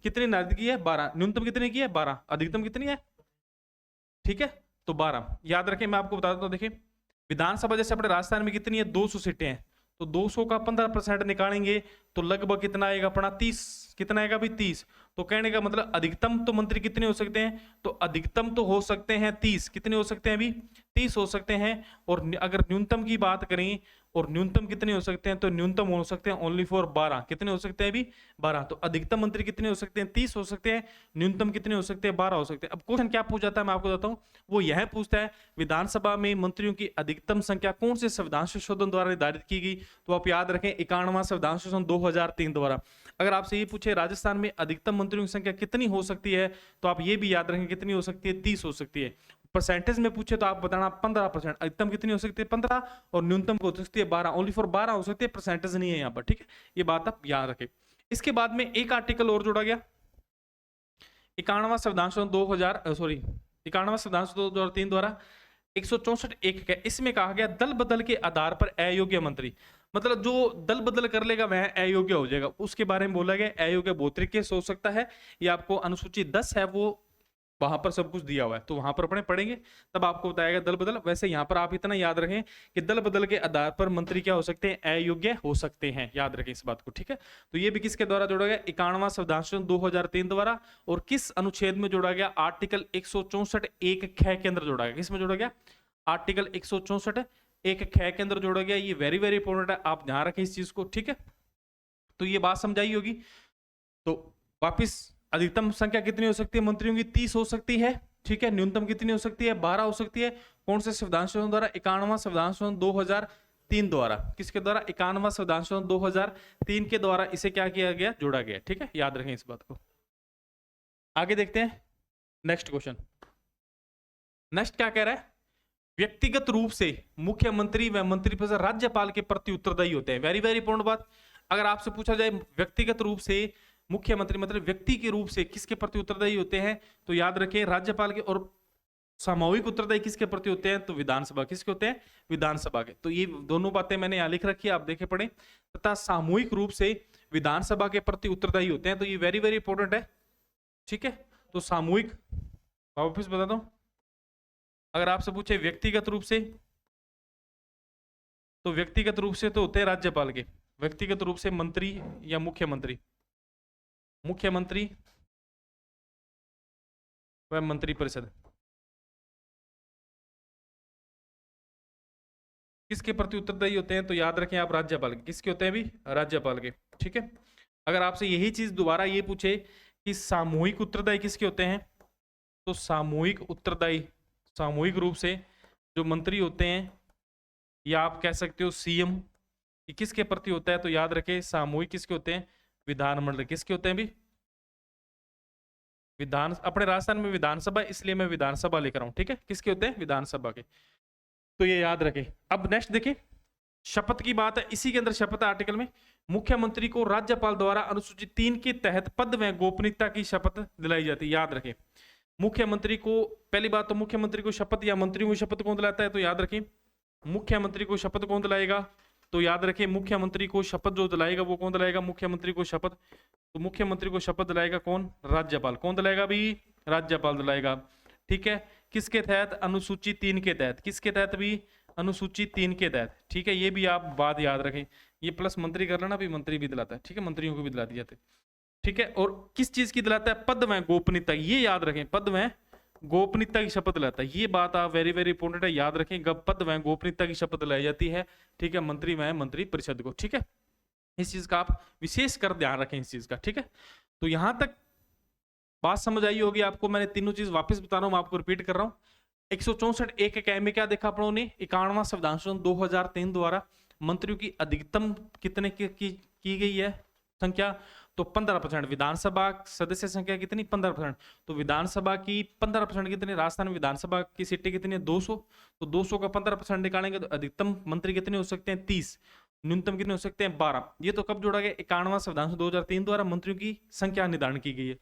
कितने निर्धारित की है 12, न्यूनतम कितने की है 12, अधिकतम कितनी है, ठीक है तो 12 याद रखें। मैं आपको बता देता हूं, देखिए विधानसभा जैसे अपने राजस्थान में कितनी है 200 सीटें हैं, तो 200 का 15% निकालेंगे तो लगभग कितना आएगा अपना 30, कितना आएगा भी 30। तो कहने का मतलब अधिकतम तो मंत्री कितने हो सकते हैं, तो अधिकतम तो हो सकते हैं 30, कितने हो सकते हैं अभी 30 हो सकते हैं। और अगर न्यूनतम की बात करें और न्यूनतम कितने हो सकते हैं, तो न्यूनतम हो सकते हैं ओनली फॉर 12, कितने हो सकते हैं अभी 12। तो अधिकतम मंत्री कितने हो सकते हैं 30 हो सकते हैं, न्यूनतम कितने हो सकते हैं 12 हो सकते हैं। अब क्वेश्चन क्या पूछ जाता है मैं आपको बताता हूं, वो यह पूछता है विधानसभा में मंत्रियों की अधिकतम संख्या कौन से संविधान संशोधन द्वारा निर्धारित की गई, तो आप याद रखें 51वां संविधान संशोधन 2003 द्वारा। अगर आपसे ये पूछे राजस्थान में अधिकतम मंत्रियों की संख्या कितनी हो सकती है, तो आप ये भी याद रखें कितनी हो सकती है 30 हो सकती है। परसेंटेज में पूछे तो आप बताना 15%, अधिकतम कितनी हो सकती है 15 और न्यूनतम हो सकती है 12, ओनली फॉर 12 हो सकती है, परसेंटेज नहीं है यहाँ पर, ठीक है ये बात आप याद रखें। इसके बाद में एक आर्टिकल और जोड़ा गया 51वां संविधान संशोधन 51वां संविधान संशोधन 2003 द्वारा 164 एक का। इसमें कहा गया दल बदल के आधार पर अयोग्य मंत्री, मतलब जो दल बदल कर लेगा वह अयोग्य हो जाएगा, उसके बारे में बोला गया। अयोग्य बहुत तरीके से हो सकता है, ये आपको अनुसूची 10 है वो वहां पर सब कुछ दिया हुआ है, तो वहां पर अपने पढ़ेंगे तब आपको बताएगा दल बदल। वैसे यहां पर आप इतना याद रखें कि दल बदल के आधार पर मंत्री क्या हो सकते हैं, अयोग्य हो सकते हैं, याद रखें इस बात को, ठीक है। तो ये भी किसके द्वारा जोड़ा गया 51वां संविधान संशोधन 2003 द्वारा। और किस अनुच्छेद में जोड़ा गया, आर्टिकल 164 एक ख के अंदर जोड़ा गया। किसमें जोड़ा गया, आर्टिकल 164 एक ख के अंदर जोड़ा गया। ये वेरी वेरी इंपॉर्टेंट है, आप ध्यान रखें इस चीज को, ठीक है। तो ये बात समझाई होगी। तो वापिस अधिकतम संख्या कितनी हो सकती है मंत्रियों की 30 हो सकती है, ठीक है। न्यूनतम कितनी हो सकती है 12 हो सकती है। कौन से संविधान संशोधन द्वारा, 51वां संविधान संशोधन 2003 द्वारा। किसके द्वारा, 51वां संविधान संशोधन 2003 के द्वारा इसे क्या किया गया, जोड़ा गया, ठीक है याद रखें इस बात को। आगे देखते हैं नेक्स्ट क्वेश्चन। नेक्स्ट क्या कह रहा है, व्यक्तिगत रूप से मुख्यमंत्री व मंत्रिपरिषद राज्यपाल के प्रति उत्तरदायी होते हैं। वेरी वेरी इंपॉर्टेंट बात, अगर आपसे पूछा जाए व्यक्तिगत रूप से मुख्यमंत्री मतलब व्यक्ति के रूप से किसके प्रति उत्तरदायी होते हैं, तो याद रखें राज्यपाल के। और सामूहिक उत्तरदायी किसके प्रति होते हैं, तो विधानसभा, किसके होते हैं विधानसभा के। तो ये दोनों बातें मैंने यहां लिख रखी है, आप देखे पढ़े। तथा सामूहिक रूप से विधानसभा के प्रति उत्तरदायी होते हैं, तो ये वेरी वेरी इंपॉर्टेंट है, ठीक है। तो सामूहिक, वापस बता दूं, अगर आपसे पूछे व्यक्तिगत रूप से, तो व्यक्तिगत रूप से तो होते हैं राज्यपाल के, व्यक्तिगत रूप से मंत्री या मुख्यमंत्री, मुख्यमंत्री व मंत्रिपरिषद किसके प्रति उत्तरदायी होते हैं, तो याद रखें आप राज्यपाल के। किसके होते हैं अभी, राज्यपाल के, ठीक है। अगर आपसे यही चीज दोबारा ये पूछे कि सामूहिक उत्तरदायी किसके होते हैं, तो सामूहिक उत्तरदायी, सामूहिक रूप से जो मंत्री होते हैं, या आप कह सकते हो सीएम, किसके प्रति होता है, तो याद रखें सामूहिक किसके होते हैं, विधानमंडल। किसके होते हैं भी, विधान, अपने राजस्थान में विधानसभा, इसलिए मैं विधानसभा लेकर आऊं, ठीक है। किसके होते हैं, विधानसभा के, तो ये याद रखें। अब नेक्स्ट देखिए, शपथ की बात है, इसी के अंदर शपथ आर्टिकल में, मुख्यमंत्री को राज्यपाल द्वारा अनुसूची 3 के तहत पद व गोपनीयता की शपथ दिलाई जाती है। याद रखें मुख्यमंत्री को, पहली बात तो मुख्यमंत्री को शपथ या मंत्रियों को शपथ कौन दिलाता है, तो याद रखें मुख्यमंत्री को शपथ कौन दिलाएगा, तो याद रखें मुख्यमंत्री को शपथ जो दिलाएगा वो कौन दिलाएगा, मुख्यमंत्री को शपथ। तो मुख्यमंत्री को शपथ दिलाएगा कौन, राज्यपाल। कौन दिलाएगा भी, राज्यपाल दिलाएगा, ठीक है। किसके तहत, अनुसूची 3 के तहत। किसके तहत भी, अनुसूची 3 के तहत, ठीक है। ये भी आप बात याद रखें, ये प्लस मंत्री कर लेना भी, मंत्री भी दिलाता है, ठीक है, मंत्रियों को भी दिला दिए जाते, ठीक है। और किस चीज की दिलाता है? पद व गोपनीयता, ये याद रखें, पद व गोपनीयता की शपथ दिलाता है। ये बात आप वेरी वेरी इंपॉर्टेंट है, याद रखें। पद व गोपनीयता की शपथ दिलाई जाती है, ठीक है, मंत्री व मंत्री परिषद को, ठीक है। इस चीज का आप विशेष कर ध्यान रखें इस चीज का, ठीक है। तो यहां तक बात समझ आई होगी आपको। मैंने तीनों चीज वापस बता रहा हूं, मैं आपको रिपीट कर रहा हूं। 164 एक इकाई में क्या देखा आप लोगों ने? 51वां संविधान संशोधन 2003 द्वारा मंत्रियों की अधिकतम कितने की गई है संख्या? तो 15%। विधानसभा सदस्य संख्या कितनी? 15%। तो विधानसभा की 15% कितनी? राजस्थान विधानसभा की सीटें कितनी है? 200। तो 200 का 15% निकालेंगे तो अधिकतम मंत्री कितने हो सकते हैं? 30। न्यूनतम कितने हो सकते हैं? 12। ये तो कब जोड़ा गया? 51वां संविधान 2003 द्वारा मंत्रियों की संख्या निर्धारण की गई है।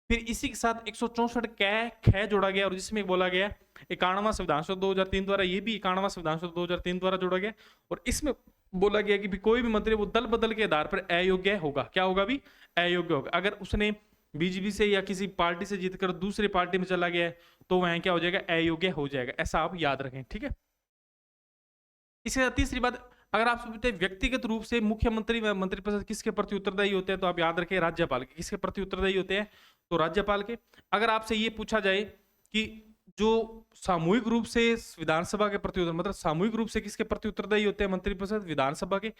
फिर इसी के साथ 164 कै जोड़ा गया, और जिसमें बोला गया 51वां संविधान संशोधन 2003 द्वारा, ये भी 51वां संविधान संशोधन 2003 द्वारा जोड़ा गया, और इसमें बोला गया कि भी कोई भी मंत्री वो दल बदल के आधार पर अयोग्य होगा। क्या होगा? भी अयोग्य होगा। अगर उसने बीजेपी से या किसी पार्टी से जीतकर दूसरी पार्टी में चला गया है तो वह क्या हो जाएगा? अयोग्य हो जाएगा। ऐसा आप याद रखें, ठीक है। इसके साथ तीसरी बात, अगर आप पूछते हैं व्यक्तिगत रूप से मुख्यमंत्री व मंत्रिपरिषद किसके प्रति उत्तरदायी होते हैं, तो आप याद रखें राज्यपाल के। किसके प्रति उत्तरदायी होते हैं? तो राज्यपाल के। अगर आपसे ये पूछा जाए कि जो सामूहिक रूप से विधानसभा के प्रति मतलब सामूहिक रूप से किसके प्रति उत्तरदायी होते हैं मंत्रिपरिषद? विधानसभा के।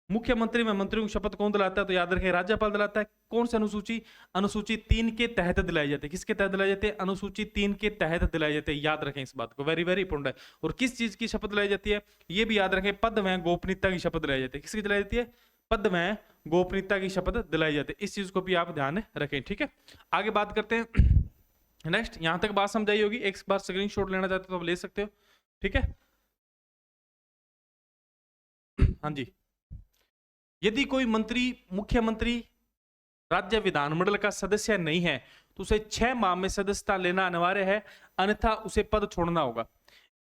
मुख्यमंत्री में मंत्रियों की शपथ कौन दिलाता है? तो याद रखें राज्यपाल दिलाता है। कौन सी अनुसूची? अनुसूची 3 के तहत दिलाई जाती है। किसके तहत दिलाई जाती है? अनुसूची 3 के तहत दिलाई जाती है। याद रखें इस बात को, वेरी वेरी इंपॉर्टेंट है। और किस चीज की शपथ दिलाई जाती है? ये भी याद रखें, पद व गोपनीयता की शपथ दिलाई जाती है। किसकी दिलाई जाती है? पद व गोपनीयता की शपथ दिलाई जाती है। इस चीज को भी आप ध्यान रखें, ठीक है। आगे बात करते हैं नेक्स्ट। यहां तक बात समझाई होगी। एक बार स्क्रीनशॉट लेना चाहते हो तो आप ले सकते हो, ठीक है। हाँ जी। यदि कोई मंत्री मुख्यमंत्री राज्य विधानमंडल का सदस्य नहीं है तो उसे 6 माह में सदस्यता लेना अनिवार्य है, अन्यथा उसे पद छोड़ना होगा।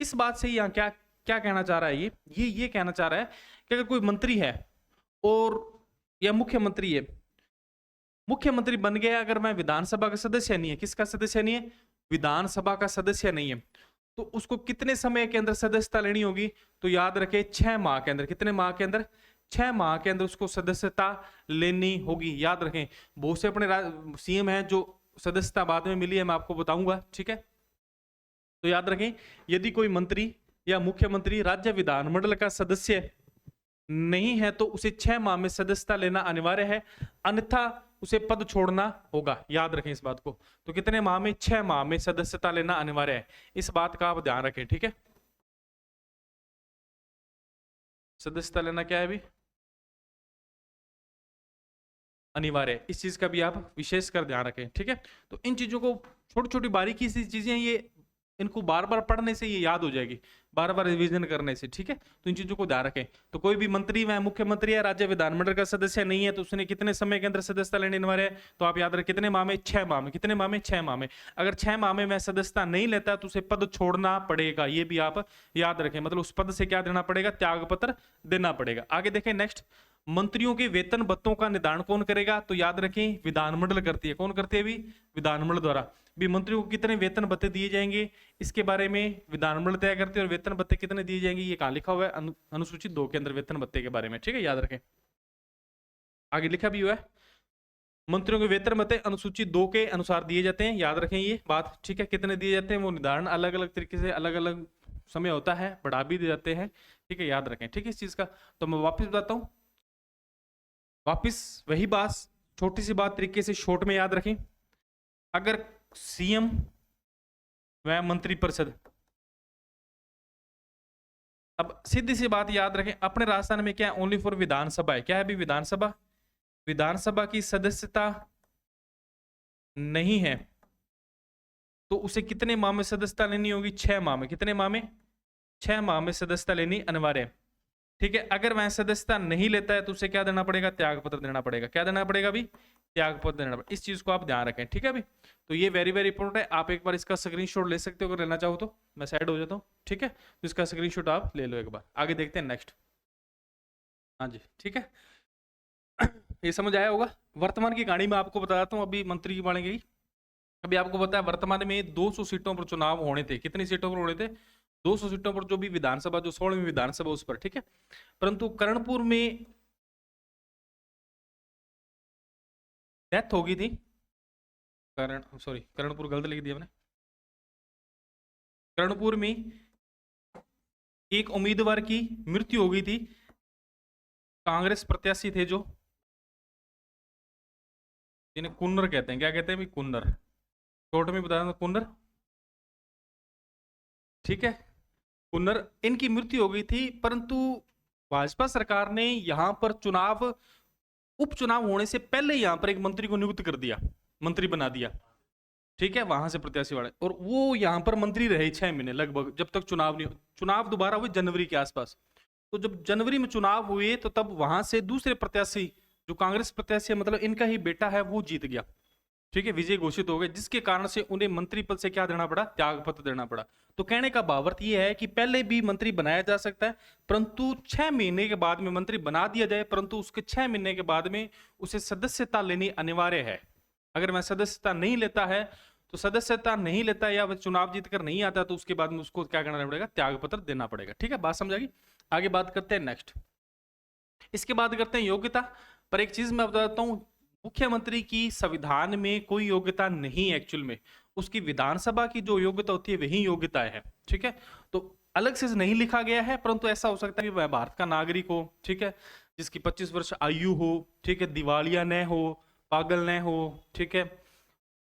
इस बात से यहाँ क्या क्या कहना चाह रहा है? ये कहना चाह रहा है कि अगर कोई मंत्री है और या मुख्यमंत्री है, मुख्यमंत्री बन गया, अगर मैं विधानसभा का सदस्य नहीं है, किसका सदस्य नहीं है? विधानसभा का सदस्य नहीं है, तो उसको कितने समय के अंदर सदस्यता लेनी होगी? तो याद रखे 6 माह के अंदर। कितने माह के अंदर? 6 माह के अंदर उसको सदस्यता लेनी होगी। याद रखें, बहुत से अपने सीएम हैं जो सदस्यता बाद में मिली है, मैं आपको बताऊंगा, ठीक है। तो याद रखें, यदि कोई मंत्री या मुख्यमंत्री राज्य विधानमंडल का सदस्य नहीं है तो उसे 6 माह में सदस्यता लेना अनिवार्य है, अन्यथा उसे पद छोड़ना होगा। याद रखें इस बात को। तो कितने माह में? 6 माह में सदस्यता लेना अनिवार्य है। इस बात का आप ध्यान रखें, ठीक है। सदस्यता लेना क्या है? अभी अनिवार्य है। इस चीज का भी आप विशेष कर ध्यान रखें, ठीक है। तो इन चीजों को, छोटी छोटी बारीकी सी चीजें, ये इनको बार बार पढ़ने से ये याद हो जाएगी, बार बार रिवीजन करने से, ठीक है। तो इन चीजों को ध्यान रखें। तो कोई भी मंत्री व मुख्यमंत्री या राज्य विधानमंडल का सदस्य नहीं है तो उसने कितने समय के अंदर सदस्यता लेने अनिवार्य है? तो आप याद रखें, कितने माह में? 6 माह में। कितने माह में? 6 माह में। अगर 6 माह में मैं सदस्यता नहीं लेता तो उसे पद छोड़ना पड़ेगा। ये भी आप याद रखें, मतलब उस पद से क्या देना पड़ेगा? त्याग पत्र देना पड़ेगा। आगे देखें नेक्स्ट। मंत्रियों के वेतन भत्तों का निर्धारण कौन करेगा? तो याद रखें, विधानमंडल करती है। कौन करती है? भी विधानमंडल द्वारा। भी मंत्रियों को कितने वेतन भत्ते दिए जाएंगे, इसके बारे में विधानमंडल तय करते हैं। और वेतन भत्ते कितने दिए जाएंगे, ये कहां लिखा हुआ है? अनुसूची 2 के अंदर वेतन भत्ते के बारे में, ठीक है, याद रखें। आगे लिखा भी हुआ है, मंत्रियों के वेतन भत्ते अनुसूची 2 के अनुसार दिए जाते हैं। याद रखें ये बात, ठीक है। कितने दिए जाते हैं वो निर्धारण अलग अलग तरीके से अलग अलग समय होता है, बढ़ा भी दिए जाते हैं, ठीक है, याद रखें, ठीक है इस चीज का। तो मैं वापिस बताता हूं, वापिस वही बात, छोटी सी बात तरीके से शॉर्ट में याद रखें। अगर सीएम व मंत्रिपरिषद, अब सीधी सी बात याद रखें, अपने राजस्थान में क्या ओनली फॉर विधानसभा है? क्या है? भी विधानसभा। विधानसभा की सदस्यता नहीं है तो उसे कितने माह में सदस्यता लेनी होगी? 6 माह में। कितने माह में? 6 माह में सदस्यता लेनी अनिवार्य है, ठीक है। अगर वह सदस्यता नहीं लेता है तो उसे क्या देना पड़ेगा? त्याग पत्र देना पड़ेगा। क्या देना पड़ेगा? भी त्याग पत्र देना पड़ेगा। इस चीज को आप ध्यान रखें, ठीक है। अभी तो ये वेरी वेरी इंपॉर्टेंट है। आप एक बार इसका स्क्रीनशॉट ले सकते हो अगर लेना चाहो तो। मैं साइड हो जाता हूँ, ठीक है। तो इसका स्क्रीनशॉट आप ले लो एक बार। आगे देखते हैं नेक्स्ट। हाँ जी, ठीक है। ये समझ आया होगा। वर्तमान की कहानी में आपको बताता हूँ, अभी मंत्री की बनेगी। अभी आपको पता है वर्तमान में 200 सीटों पर चुनाव होने थे। कितनी सीटों पर होने थे? 200 सीटों पर, जो भी विधानसभा, जो 16वीं विधानसभा उस पर, ठीक है। परंतु कर्णपुर में डेथ हो गई थी, कर्णपुर गलत लिख दिया मैंने। कर्णपुर में एक उम्मीदवार की मृत्यु हो गई थी, कांग्रेस प्रत्याशी थे जो, जिन्हें कुन्नर कहते हैं। क्या कहते हैं भाई? कुन्नर, शॉर्ट में बता दें कुन्नर, ठीक है, कुन्नर, इनकी मृत्यु हो गई थी। परंतु भाजपा सरकार ने यहां पर उपचुनाव होने से पहले यहां पर एक मंत्री को नियुक्त कर दिया, मंत्री बना दिया, ठीक है, वहां से प्रत्याशी वाले, और वो यहां पर मंत्री रहे 6 महीने लगभग, जब तक चुनाव नहीं, चुनाव दोबारा हुए जनवरी के आसपास। तो जब जनवरी में चुनाव हुए तो तब वहां से दूसरे प्रत्याशी, जो कांग्रेस प्रत्याशी है, मतलब इनका ही बेटा है, वो जीत गया, ठीक है, विजय घोषित हो गए, जिसके कारण से उन्हें मंत्री पद से क्या देना पड़ा? त्यागपत्र देना पड़ा। तो कहने का भावार्थ यह है कि पहले भी मंत्री बनाया जा सकता है, परंतु 6 महीने के बाद में मंत्री बना दिया जाए, परंतु उसके 6 महीने के बाद में उसे सदस्यता लेनी अनिवार्य है। अगर वह सदस्यता नहीं लेता है, तो सदस्यता नहीं लेता है या वह चुनाव जीतकर नहीं आता, तो उसके बाद में उसको क्या करना पड़ेगा? त्यागपत्र देना पड़ेगा, ठीक है, बात समझ गई। आगे बात करते हैं नेक्स्ट, इसके बाद करते हैं योग्यता। पर एक चीज मैं बता देता हूं, मुख्यमंत्री की संविधान में कोई योग्यता नहीं, एक्चुअल में उसकी विधानसभा की जो योग्यता होती है वही योग्यता है, ठीक है। तो अलग से नहीं लिखा गया है, परंतु ऐसा हो सकता है कि वह भारत का नागरिक हो, ठीक है, जिसकी 25 वर्ष आयु हो, ठीक है, दिवालिया न हो, पागल न हो, ठीक है,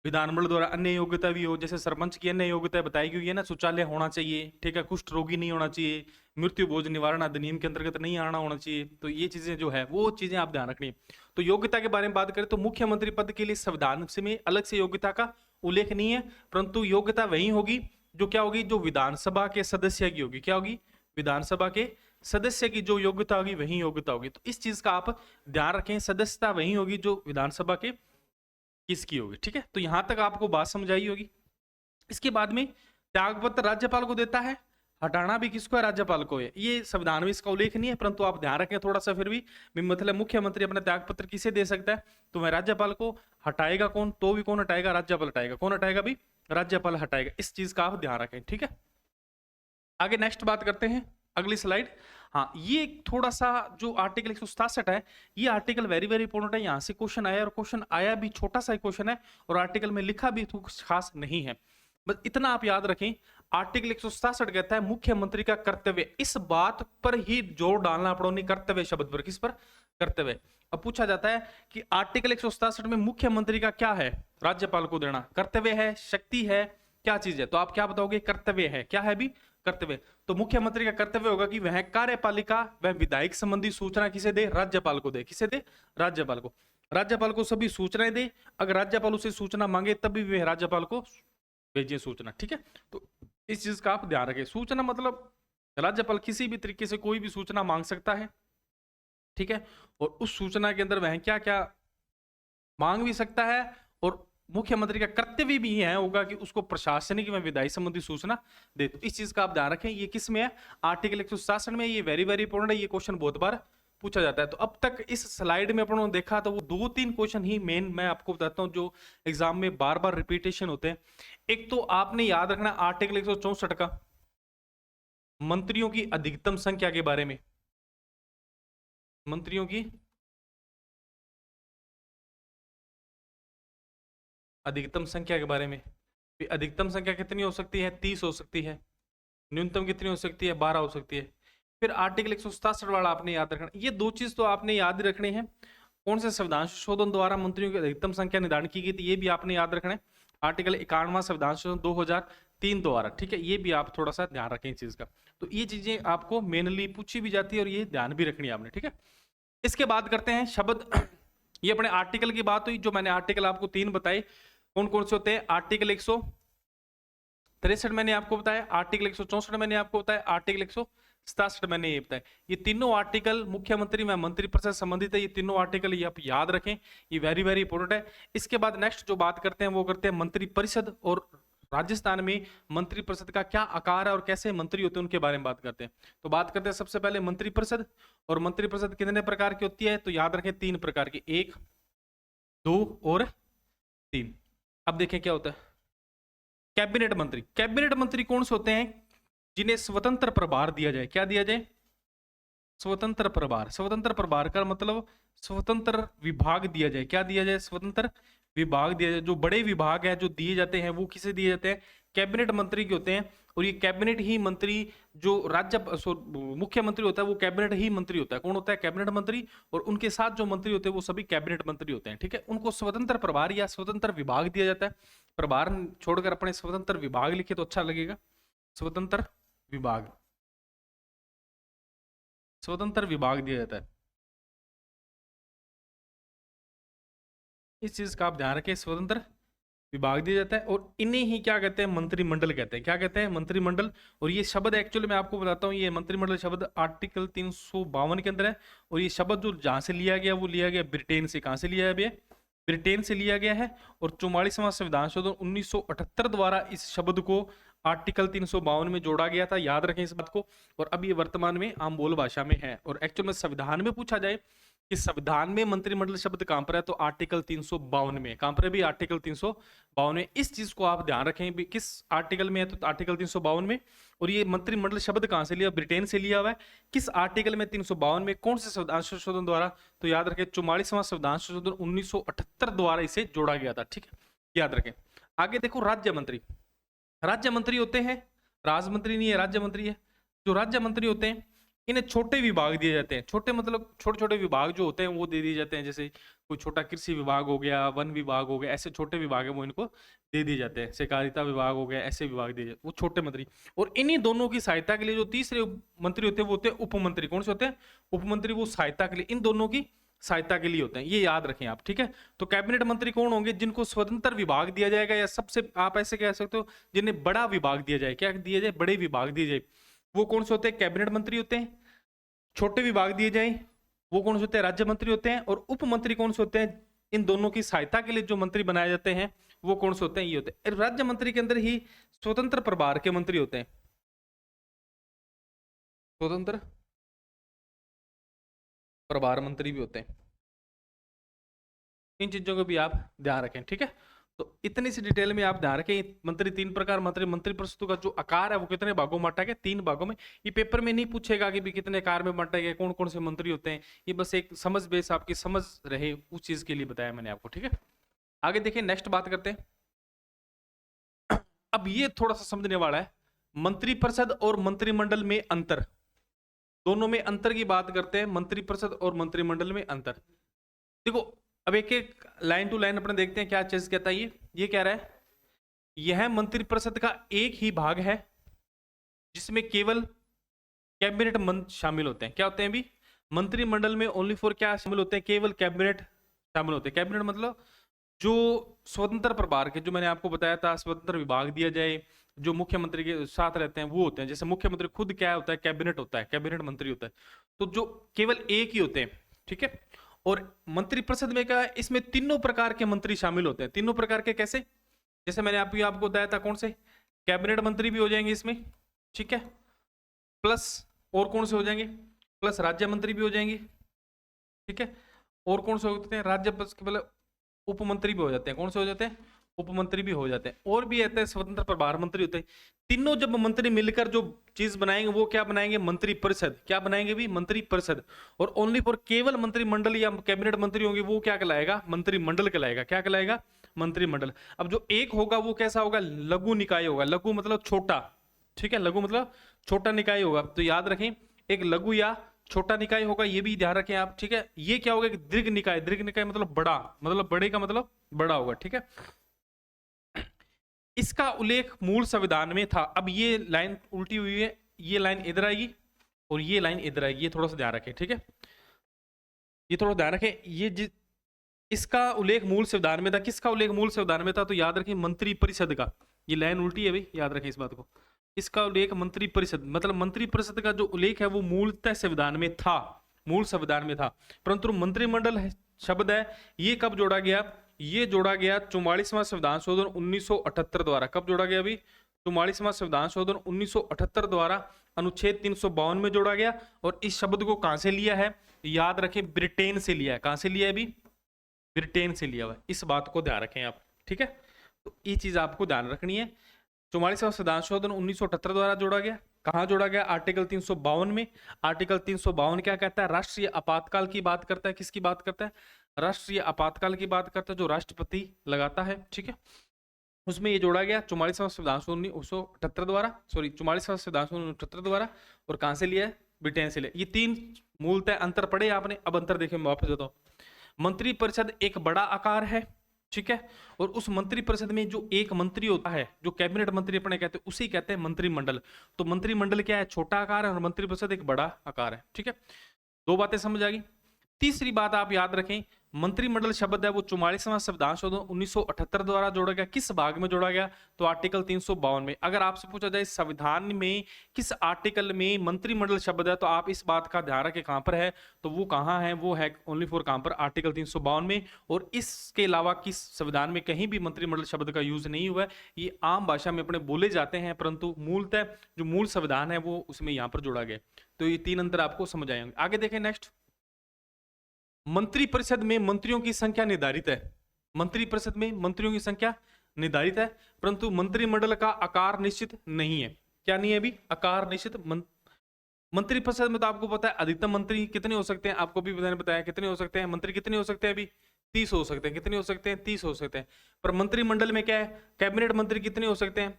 विधानमंडल द्वारा अन्य योग्यता भी हो, जैसे सरपंच की अन्य योग्यता बताई गई है ना, शौचालय होना चाहिए, ठीक है, कुष्ठ रोगी नहीं होना चाहिए, मृत्यु भोज निवारण अधिनियम के अंतर्गत नहीं आना होना चाहिए। तो ये चीजें जो है वो चीजें आप ध्यान रखनी है। तो योग्यता के बारे में बात करें तो मुख्यमंत्री पद के लिए संविधान से में अलग से योग्यता का उल्लेख नहीं है, परंतु योग्यता वही होगी जो क्या होगी? जो विधानसभा के सदस्य की होगी। क्या होगी? विधानसभा के सदस्य की जो योग्यता होगी वही योग्यता होगी। तो इस चीज का आप ध्यान रखें, सदस्यता वही होगी जो विधानसभा के किसकी होगी, ठीक है। तो यहां तक आपको बात समझ आई होगी। इसके बाद में त्यागपत्र राज्यपाल को देता है, हटाना भी किसको है? राज्यपाल को है। ये संविधान में इसका उल्लेख नहीं है, परंतु आप ध्यान रखें थोड़ा सा फिर भी, मतलब मुख्यमंत्री अपना त्यागपत्र किसे दे सकता है? तो वह राज्यपाल को। हटाएगा कौन? तो भी कौन हटाएगा? राज्यपाल हटाएगा। कौन हटाएगा भी? राज्यपाल हटाएगा। इस चीज का आप ध्यान रखें, ठीक है। आगे नेक्स्ट बात करते हैं, अगली स्लाइड। हाँ, ये थोड़ा सा जो आर्टिकल 167 है, ये आर्टिकल वेरी वेरी इंपॉर्टेंट है। यहाँ से क्वेश्चन आया, और क्वेश्चन आया भी छोटा सा क्वेश्चन है, और आर्टिकल में लिखा भी कुछ खास नहीं है, बस इतना आप याद रखें। आर्टिकल 167 कहता है मुख्यमंत्री का कर्तव्य, इस बात पर ही जोर डालना पड़ो, नहीं कर्तव्य शब्द पर। किस पर? कर्तव्य। अब पूछा जाता है कि आर्टिकल 167 में मुख्यमंत्री का क्या है? राज्यपाल को देना कर्तव्य है, शक्ति है, क्या चीज है? तो आप क्या बताओगे? कर्तव्य है। क्या है भी? कर्तव्य। तो मुख्यमंत्री का कर्तव्य होगा कि वह कार्यपालिका, वह विधायक संबंधी सूचना किसे दे? राज्यपाल को दे। किसे दे? राज्यपाल को। राज्यपाल को सभी सूचनाएं दे, अगर राज्यपाल उसे सूचना मांगे तब भी वह राज्यपाल को भेजिए सूचना, ठीक है। तो इस चीज का आप ध्यान रखें। सूचना मतलब राज्यपाल किसी भी तरीके से कोई भी सूचना मांग सकता है, ठीक है, और उस सूचना के अंदर वह क्या क्या मांग भी सकता है, और मुख्यमंत्री का कर्तव्य भी है होगा कि उसको प्रशासनिक व विधायी संबंधी सूचना दे। तो इस चीज का आप ध्यान रखें। ये किस में है? आर्टिकल 167 में। ये वेरी वेरी इंपॉर्टेंट है, ये क्वेश्चन बहुत बार पूछा जाता है। तो अब तक इस स्लाइड में अपन देखा तो वो 2-3 क्वेश्चन ही मेन मैं आपको बताता हूं जो एग्जाम में बार बार रिपीटेशन होते हैं। एक तो आपने याद रखना आर्टिकल 164 का मंत्रियों की अधिकतम संख्या के बारे में, मंत्रियों की अधिकतम संख्या के बारे में। अधिकतम संख्या कितनी हो सकती है? 30 हो सकती है। न्यूनतम कितनी हो सकती है? 12 हो सकती है। फिर आर्टिकल 167 वाला आपने याद रखना। ये दो चीज तो आपने याद ही रखने हैं। कौन से संविधान संशोधन द्वारा मंत्रियों की अधिकतम संख्या निर्धारण की गई थी, ये भी आपने याद रखना है। आर्टिकल 51वां संविधान संशोधन 2003 द्वारा, ठीक है, ये भी आप थोड़ा सा ध्यान रखें इस चीज का। तो ये चीजें आपको मेनली पूछी भी जाती है और ये ध्यान भी रखनी है आपने, ठीक है। इसके बाद करते हैं शब्द। ये अपने आर्टिकल की बात हुई, जो मैंने आर्टिकल आपको 3 बताए कौन कौन से होते हैं। आर्टिकल 163 मैंने आपको बताया, आर्टिकल 164 मैंने आपको बताया, आर्टिकल 167 मैंने ये बताया। ये तीनों आर्टिकल मुख्यमंत्री व मंत्रिपरिषद संबंधित है। ये तीनों आर्टिकल ये आप याद रखें, ये वेरी वेरी इंपॉर्टेंट है। इसके बाद नेक्स्ट जो बात करते हैं वो करते हैं मंत्रिपरिषद, और राजस्थान में मंत्रिपरिषद का क्या आकार है और कैसे मंत्री होते हैं उनके बारे में बात करते हैं। तो बात करते हैं सबसे पहले मंत्रिपरिषद। और मंत्रिपरिषद कितने प्रकार की होती है? तो याद रखें 3 प्रकार की, 1, 2 और 3। अब देखें क्या होता है। कैबिनेट मंत्री। कैबिनेट मंत्री कौन से होते हैं? जिन्हें स्वतंत्र प्रभार दिया जाए। क्या दिया जाए? स्वतंत्र प्रभार, स्वतंत्र प्रभार का मतलब स्वतंत्र विभाग दिया जाए। क्या दिया जाए? स्वतंत्र विभाग दिया जाए। जो बड़े विभाग है जो दिए जाते हैं वो किसे दिए जाते हैं? कैबिनेट मंत्री के होते हैं। और ये कैबिनेट ही मंत्री, जो मुख्यमंत्री होता है वो कैबिनेट ही मंत्री होता है। कौन होता है? कैबिनेट मंत्री। और उनके साथ जो मंत्री होते हैं वो सभी कैबिनेट मंत्री होते हैं। ठीक है, उनको स्वतंत्र प्रभार या स्वतंत्र विभाग दिया जाता है। प्रभार छोड़कर अपने स्वतंत्र विभाग लिखे तो अच्छा लगेगा। स्वतंत्र विभाग, स्वतंत्र विभाग दिया जाता है। इस चीज का आप ध्यान रखें, स्वतंत्र विभाग दिया जाता है। और इन्हें ही क्या कहते हैं? मंत्रिमंडल कहते हैं। क्या कहते हैं? मंत्रिमंडल। और ये शब्द एक्चुअली मैं आपको बताता हूँ, ये मंत्रिमंडल शब्द आर्टिकल 352 के अंदर है। और ये शब्द जो जहां से लिया गया वो लिया गया ब्रिटेन से। कहां से लिया है? ब्रिटेन से लिया गया है। और 44वां संविधान संशोधन 1978 द्वारा इस शब्द को आर्टिकल 352 में जोड़ा गया था। याद रखें इस बात को। और अब ये वर्तमान में आम बोल भाषा में है। और एक्चुअल में संविधान में पूछा जाए कि संविधान में मंत्रिमंडल शब्द कहां पर है, तो आर्टिकल 352 में। कहां पर है भी? आर्टिकल 352 में। इस चीज को आप ध्यान रखें भी, किस आर्टिकल में है? तो आर्टिकल 352 में। और ये मंत्रिमंडल शब्द कहां से लिया? ब्रिटेन से लिया हुआ है। किस आर्टिकल में? 352 में। कौन से संविधान संशोधन द्वारा? तो याद रखें 44वां संविधान संशोधन 1978 द्वारा इसे जोड़ा गया था। ठीक है, याद रखें। आगे देखो, राज्य मंत्री। राज्य मंत्री होते हैं, राजमंत्री नहीं है, राज्य मंत्री है। जो राज्य मंत्री होते हैं इन्हें छोटे विभाग दिए जाते हैं। छोटे मतलब छोटे छोटे विभाग जो होते हैं वो दे दिए जाते हैं। जैसे कोई छोटा कृषि विभाग हो गया, वन विभाग हो गया, ऐसे छोटे विभाग है वो इनको दे दिए जाते हैं। सहकारिता विभाग हो गया, ऐसे विभाग दिए जाते हैं, वो छोटे मंत्री। और इन्हीं दोनों की सहायता के लिए जो तीसरे मंत्री होते हैं वो होते हैं उपमंत्री। कौन से होते हैं? उपमंत्री। वो सहायता के लिए, इन दोनों की सहायता के लिए होते हैं। ये याद रखें आप। ठीक है, तो कैबिनेट मंत्री कौन होंगे? जिनको स्वतंत्र विभाग दिया जाएगा, या सबसे आप ऐसे कह सकते हो जिन्हें बड़ा विभाग दिया जाए। क्या दिया जाए? बड़े विभाग दिए जाए। वो कौन से होते हैं? कैबिनेट मंत्री होते हैं। छोटे विभाग दिए जाए वो कौन से होते हैं? राज्य मंत्री होते हैं। और उप मंत्री कौन से होते हैं? इन दोनों की सहायता के लिए जो मंत्री बनाए जाते हैं वो कौन से होते हैं? ये होते हैं। राज्य मंत्री के अंदर ही स्वतंत्र प्रभार के मंत्री होते हैं। स्वतंत्र प्रभार मंत्री भी होते हैं। इन चीजों को भी आप ध्यान रखें। ठीक है, तो इतनी सी डिटेल में आप ध्यान रखें। मंत्री तीन प्रकार, मंत्रिपरिषद का जो आकार है वो कितने भागों में बांटा गया? 3 भागों में। ये पेपर में नहीं पूछेगा कि भी कितने आकार में बांटा गया, कौन कौन से मंत्री होते हैं। ये बस एक समझ बेस, आपकी समझ रहे उस चीज के लिए बताया मैंने आपको। ठीक है, आगे देखिए, नेक्स्ट बात करते हैं। अब ये थोड़ा सा समझने वाला है, मंत्रिपरिषद और मंत्रिमंडल में अंतर। दोनों में अंतर की बात करते हैं, मंत्रिपरिषद और मंत्रिमंडल में अंतर। देखो, अब एक एक लाइन टू लाइन अपने देखते हैं क्या चीज कहता है। ये कह रहा है यह मंत्रिपरिषद का एक ही भाग है जिसमें केवल कैबिनेट मंत्री शामिल होते हैं। क्या होते हैं भी? मंत्रिमंडल में ओनली फॉर क्या शामिल होते हैं? केवल कैबिनेट शामिल होते हैं। कैबिनेट मतलब जो स्वतंत्र प्रभार के, जो मैंने आपको बताया था, स्वतंत्र विभाग दिया जाए, जो मुख्यमंत्री के साथ रहते हैं वो होते हैं। जैसे मुख्यमंत्री खुद क्या होता है? कैबिनेट होता है, कैबिनेट मंत्री होता है। तो जो केवल एक ही होते हैं। ठीक है, और मंत्रिपरिषद में क्या है? इसमें तीनों प्रकार के मंत्री शामिल होते हैं। तीनों प्रकार के कैसे? जैसे मैंने आपको बताया था, कौन से? कैबिनेट मंत्री भी हो जाएंगे इसमें। ठीक है, प्लस और कौन से हो जाएंगे? प्लस राज्य मंत्री भी हो जाएंगे। ठीक है, और कौन से होते हैं? राज्य मतलब उप मंत्री भी हो जाते हैं। कौन से हो जाते हैं? उप मंत्री भी हो जाते हैं। और भी रहते हैं स्वतंत्र प्रभार मंत्री होते हैं। तीनों जब मंत्री मिलकर जो चीज बनाएंगे वो क्या बनाएंगे? मंत्री परिषद। क्या बनाएंगे भी? मंत्री परिषद। और ओनली फॉर केवल मंत्रिमंडल या कैबिनेट मंत्री होंगे वो क्या कहलाएगा? मंत्रिमंडल कहलाएगा। क्या कहलाएगा? मंत्रिमंडल। अब जो एक होगा वो कैसा होगा? लघु निकाय होगा। लघु मतलब छोटा। ठीक है, लघु मतलब छोटा निकाय होगा। तो याद रखें, एक लघु या छोटा निकाय होगा, ये भी ध्यान रखें आप। ठीक है, ये क्या होगा? दीर्घ निकाय। दीर्घ निकाय मतलब बड़ा, मतलब बड़े का मतलब बड़ा होगा। ठीक है, इसका उल्लेख मूल संविधान में था। अब ये लाइन उल्टी हुई है, ये लाइन इधर आएगी और ये लाइन इधर आएगी। ये थोड़ा सा ध्यान रखें। ठीक है, ये थोड़ा ध्यान रखें। ये इसका उल्लेख मूल संविधान में था। किसका उल्लेख मूल संविधान में था? तो याद रखें मंत्री परिषद का। ये लाइन उल्टी है भाई, याद रखें इस बात को। इसका उल्लेख मंत्री परिषद, मतलब मंत्री परिषद का जो उल्लेख है वो मूलतः संविधान में था, मूल संविधान में था। परंतु मंत्रिमंडल शब्द है, ये कब जोड़ा गया? ये जोड़ा गया 44वां संविधान संशोधन 1978 द्वारा। कब जोड़ा गया अभी? 44वां संविधान संशोधन 1978 द्वारा अनुच्छेद 352 में जोड़ा गया। और इस शब्द को कहां से लिया है? याद रखें, ब्रिटेन से लिया है। कहां से लिया है अभी? ब्रिटेन से लिया हुआ। इस बात को ध्यान रखें आप। ठीक है, तो ये चीज आपको ध्यान रखनी है। 44वां संविधान संशोधन 1978 द्वारा जोड़ा गया। कहाँ जोड़ा गया? आर्टिकल 352 में। आर्टिकल 352 क्या कहता है? राष्ट्रीय आपातकाल की बात करता है। किसकी बात करता है? राष्ट्रीय आपातकाल की बात करता है, जो राष्ट्रपति लगाता है, ठीक है। उसमें ये जोड़ा गया 44वां संविधान 1978 द्वारा, सॉरी 44वां संविधान 1978 द्वारा। और कहां से लिया है? ब्रिटेन से लिया। ये तीन मूलतः अंतर पढ़े आपने, अब अंतर देखें, मैं वापस देता हूं। मंत्रिपरिषद एक बड़ा आकार है, ठीक है, और उस मंत्रिपरिषद में जो एक मंत्री होता है, जो कैबिनेट मंत्री अपने कहते हैं, उसी कहते हैं मंत्रिमंडल। तो मंत्रिमंडल क्या है? छोटा आकार है, और मंत्रिपरिषद एक बड़ा आकार है, ठीक है। दो बातें समझ आ गई। तीसरी बात आप याद रखें, मंत्रिमंडल शब्द है वो 44वां संविधान संशोधन 1978 द्वारा जोड़ा गया। किस भाग में जोड़ा गया? तो आर्टिकल 352 में। अगर आपसे पूछा जाए संविधान में किस आर्टिकल में मंत्रिमंडल शब्द है, तो आप इस बात का ध्यान रखें कहां पर है, तो वो कहां है? वो है ओनली फॉर कहां पर? आर्टिकल 352 में। और इसके अलावा किस संविधान में कहीं भी मंत्रिमंडल शब्द का यूज नहीं हुआ है। ये आम भाषा में अपने बोले जाते हैं, परंतु मूलतः जो मूल संविधान है वो उसमें यहां पर जोड़ा गया। तो ये तीन अंतर आपको समझ आएंगे। आगे देखें नेक्स्ट। मंत्रिपरिषद में मंत्रियों की संख्या निर्धारित है। मंत्रिपरिषद में मंत्रियों की संख्या निर्धारित है, परंतु मंत्रिमंडल का आकार निश्चित नहीं है। क्या नहीं है अभी? आकार निश्चित। मंत्रिपरिषद में तो आपको पता है अधिकतम मंत्री कितने हो सकते हैं, आपको भी बताया कितने हो सकते हैं मंत्री, कितने हो सकते हैं अभी? 30 हो सकते हैं। कितने हो सकते हैं? 30 हो सकते हैं। पर मंत्रिमंडल में क्या है? कैबिनेट मंत्री कितने हो सकते हैं?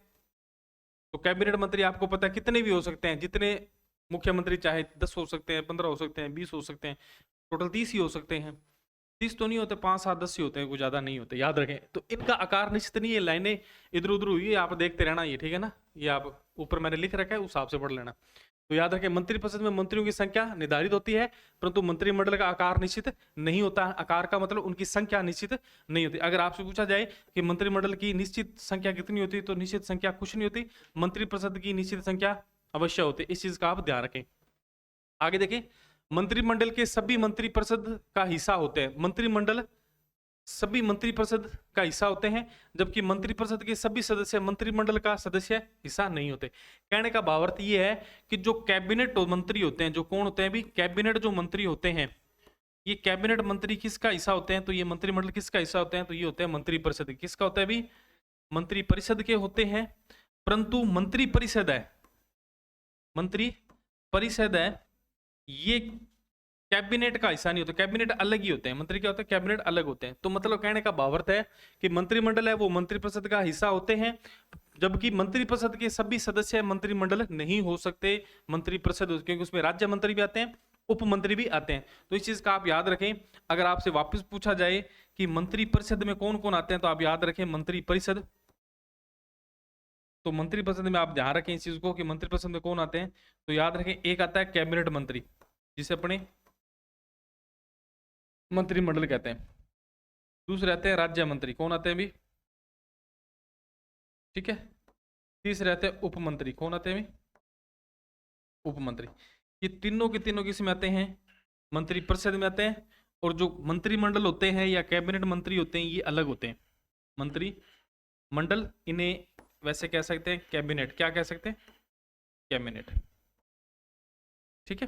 तो कैबिनेट मंत्री आपको पता है कितने भी हो सकते हैं, जितने मुख्यमंत्री चाहे 10 हो सकते हैं, 15 हो सकते हैं, 20 हो सकते हैं, टोटल 30 ही हो सकते हैं। 30 तो नहीं होते, 5 7 10 ही होते हैं, कुछ ज्यादा नहीं होते, याद रखें। तो इनका आकार निश्चित नहीं है, लाइनें इधर उधर हुई है, आप देखते रहना, ये ठीक है ना। ये आप ऊपर मैंने लिख रखा है, उस हिसाब से पढ़ लेना। तो याद रखें, मंत्रिपरिषद में मंत्रियों की संख्या निर्धारित होती है, परंतु मंत्रिमंडल का आकार निश्चित नहीं होता। आकार का मतलब उनकी संख्या निश्चित नहीं होती। अगर आपसे पूछा जाए कि मंत्रिमंडल की निश्चित संख्या कितनी होती है, तो निश्चित संख्या कुछ नहीं होती, मंत्रिपरिषद की निश्चित संख्या अवश्य होती है। इस चीज का आप ध्यान रखें। आगे देखें, मंत्रिमंडल के सभी मंत्रिपरिषद का हिस्सा होते हैं। मंत्रिमंडल सभी मंत्रिपरिषद का हिस्सा होते हैं, जबकि मंत्रिपरिषद के सभी सदस्य मंत्रिमंडल का सदस्य हिस्सा नहीं होते। कहने का भावार्थ ये है कि जो कैबिनेट मंत्री होते हैं, जो कौन होते हैं भी? कैबिनेट जो मंत्री होते हैं, ये कैबिनेट मंत्री किसका हिस्सा होते हैं? तो ये मंत्रिमंडल किसका हिस्सा होते हैं? तो ये होते हैं मंत्रिपरिषद। किसका होता है भी? मंत्रिपरिषद के होते हैं। परंतु मंत्रिपरिषद है, मंत्री परिषद है, ये कैबिनेट का हिस्सा नहीं होता। कैबिनेट अलग ही होते हैं, मंत्री क्या होते हैं? कैबिनेट अलग होते हैं। तो मतलब कहने का भावार्थ है कि मंत्रिमंडल है वो मंत्रिपरिषद का हिस्सा होते हैं, जबकि मंत्रिपरिषद के सभी सदस्य मंत्रिमंडल नहीं हो सकते। मंत्रिपरिषद क्योंकि उसमें राज्य मंत्री भी आते हैं, उप मंत्री भी आते हैं। तो इस चीज का आप याद रखें। अगर आपसे वापस पूछा जाए कि मंत्रिपरिषद में कौन कौन आते हैं, तो आप याद रखें मंत्रिपरिषद। तो मंत्रिपरिषद में आप ध्यान रखें इस चीज को कि मंत्रिपरिषद में कौन आते हैं। तो याद रखें, एक आता है कैबिनेट मंत्री, जिसे अपने मंत्रिमंडल कहते हैं। दूसरे आते हैं राज्य मंत्री, कौन आते हैं भी? ठीक है। तीसरे आते हैं उप मंत्री, कौन आते हैं भी? उप मंत्री। ये तीनों के तीनों किस में आते हैं? मंत्रिपरिषद में आते हैं। और जो मंत्रिमंडल होते हैं या कैबिनेट मंत्री होते हैं, ये अलग होते हैं। मंत्रिमंडल, इन्हें वैसे कह सकते हैं कैबिनेट। क्या कह सकते हैं? कैबिनेट, ठीक है।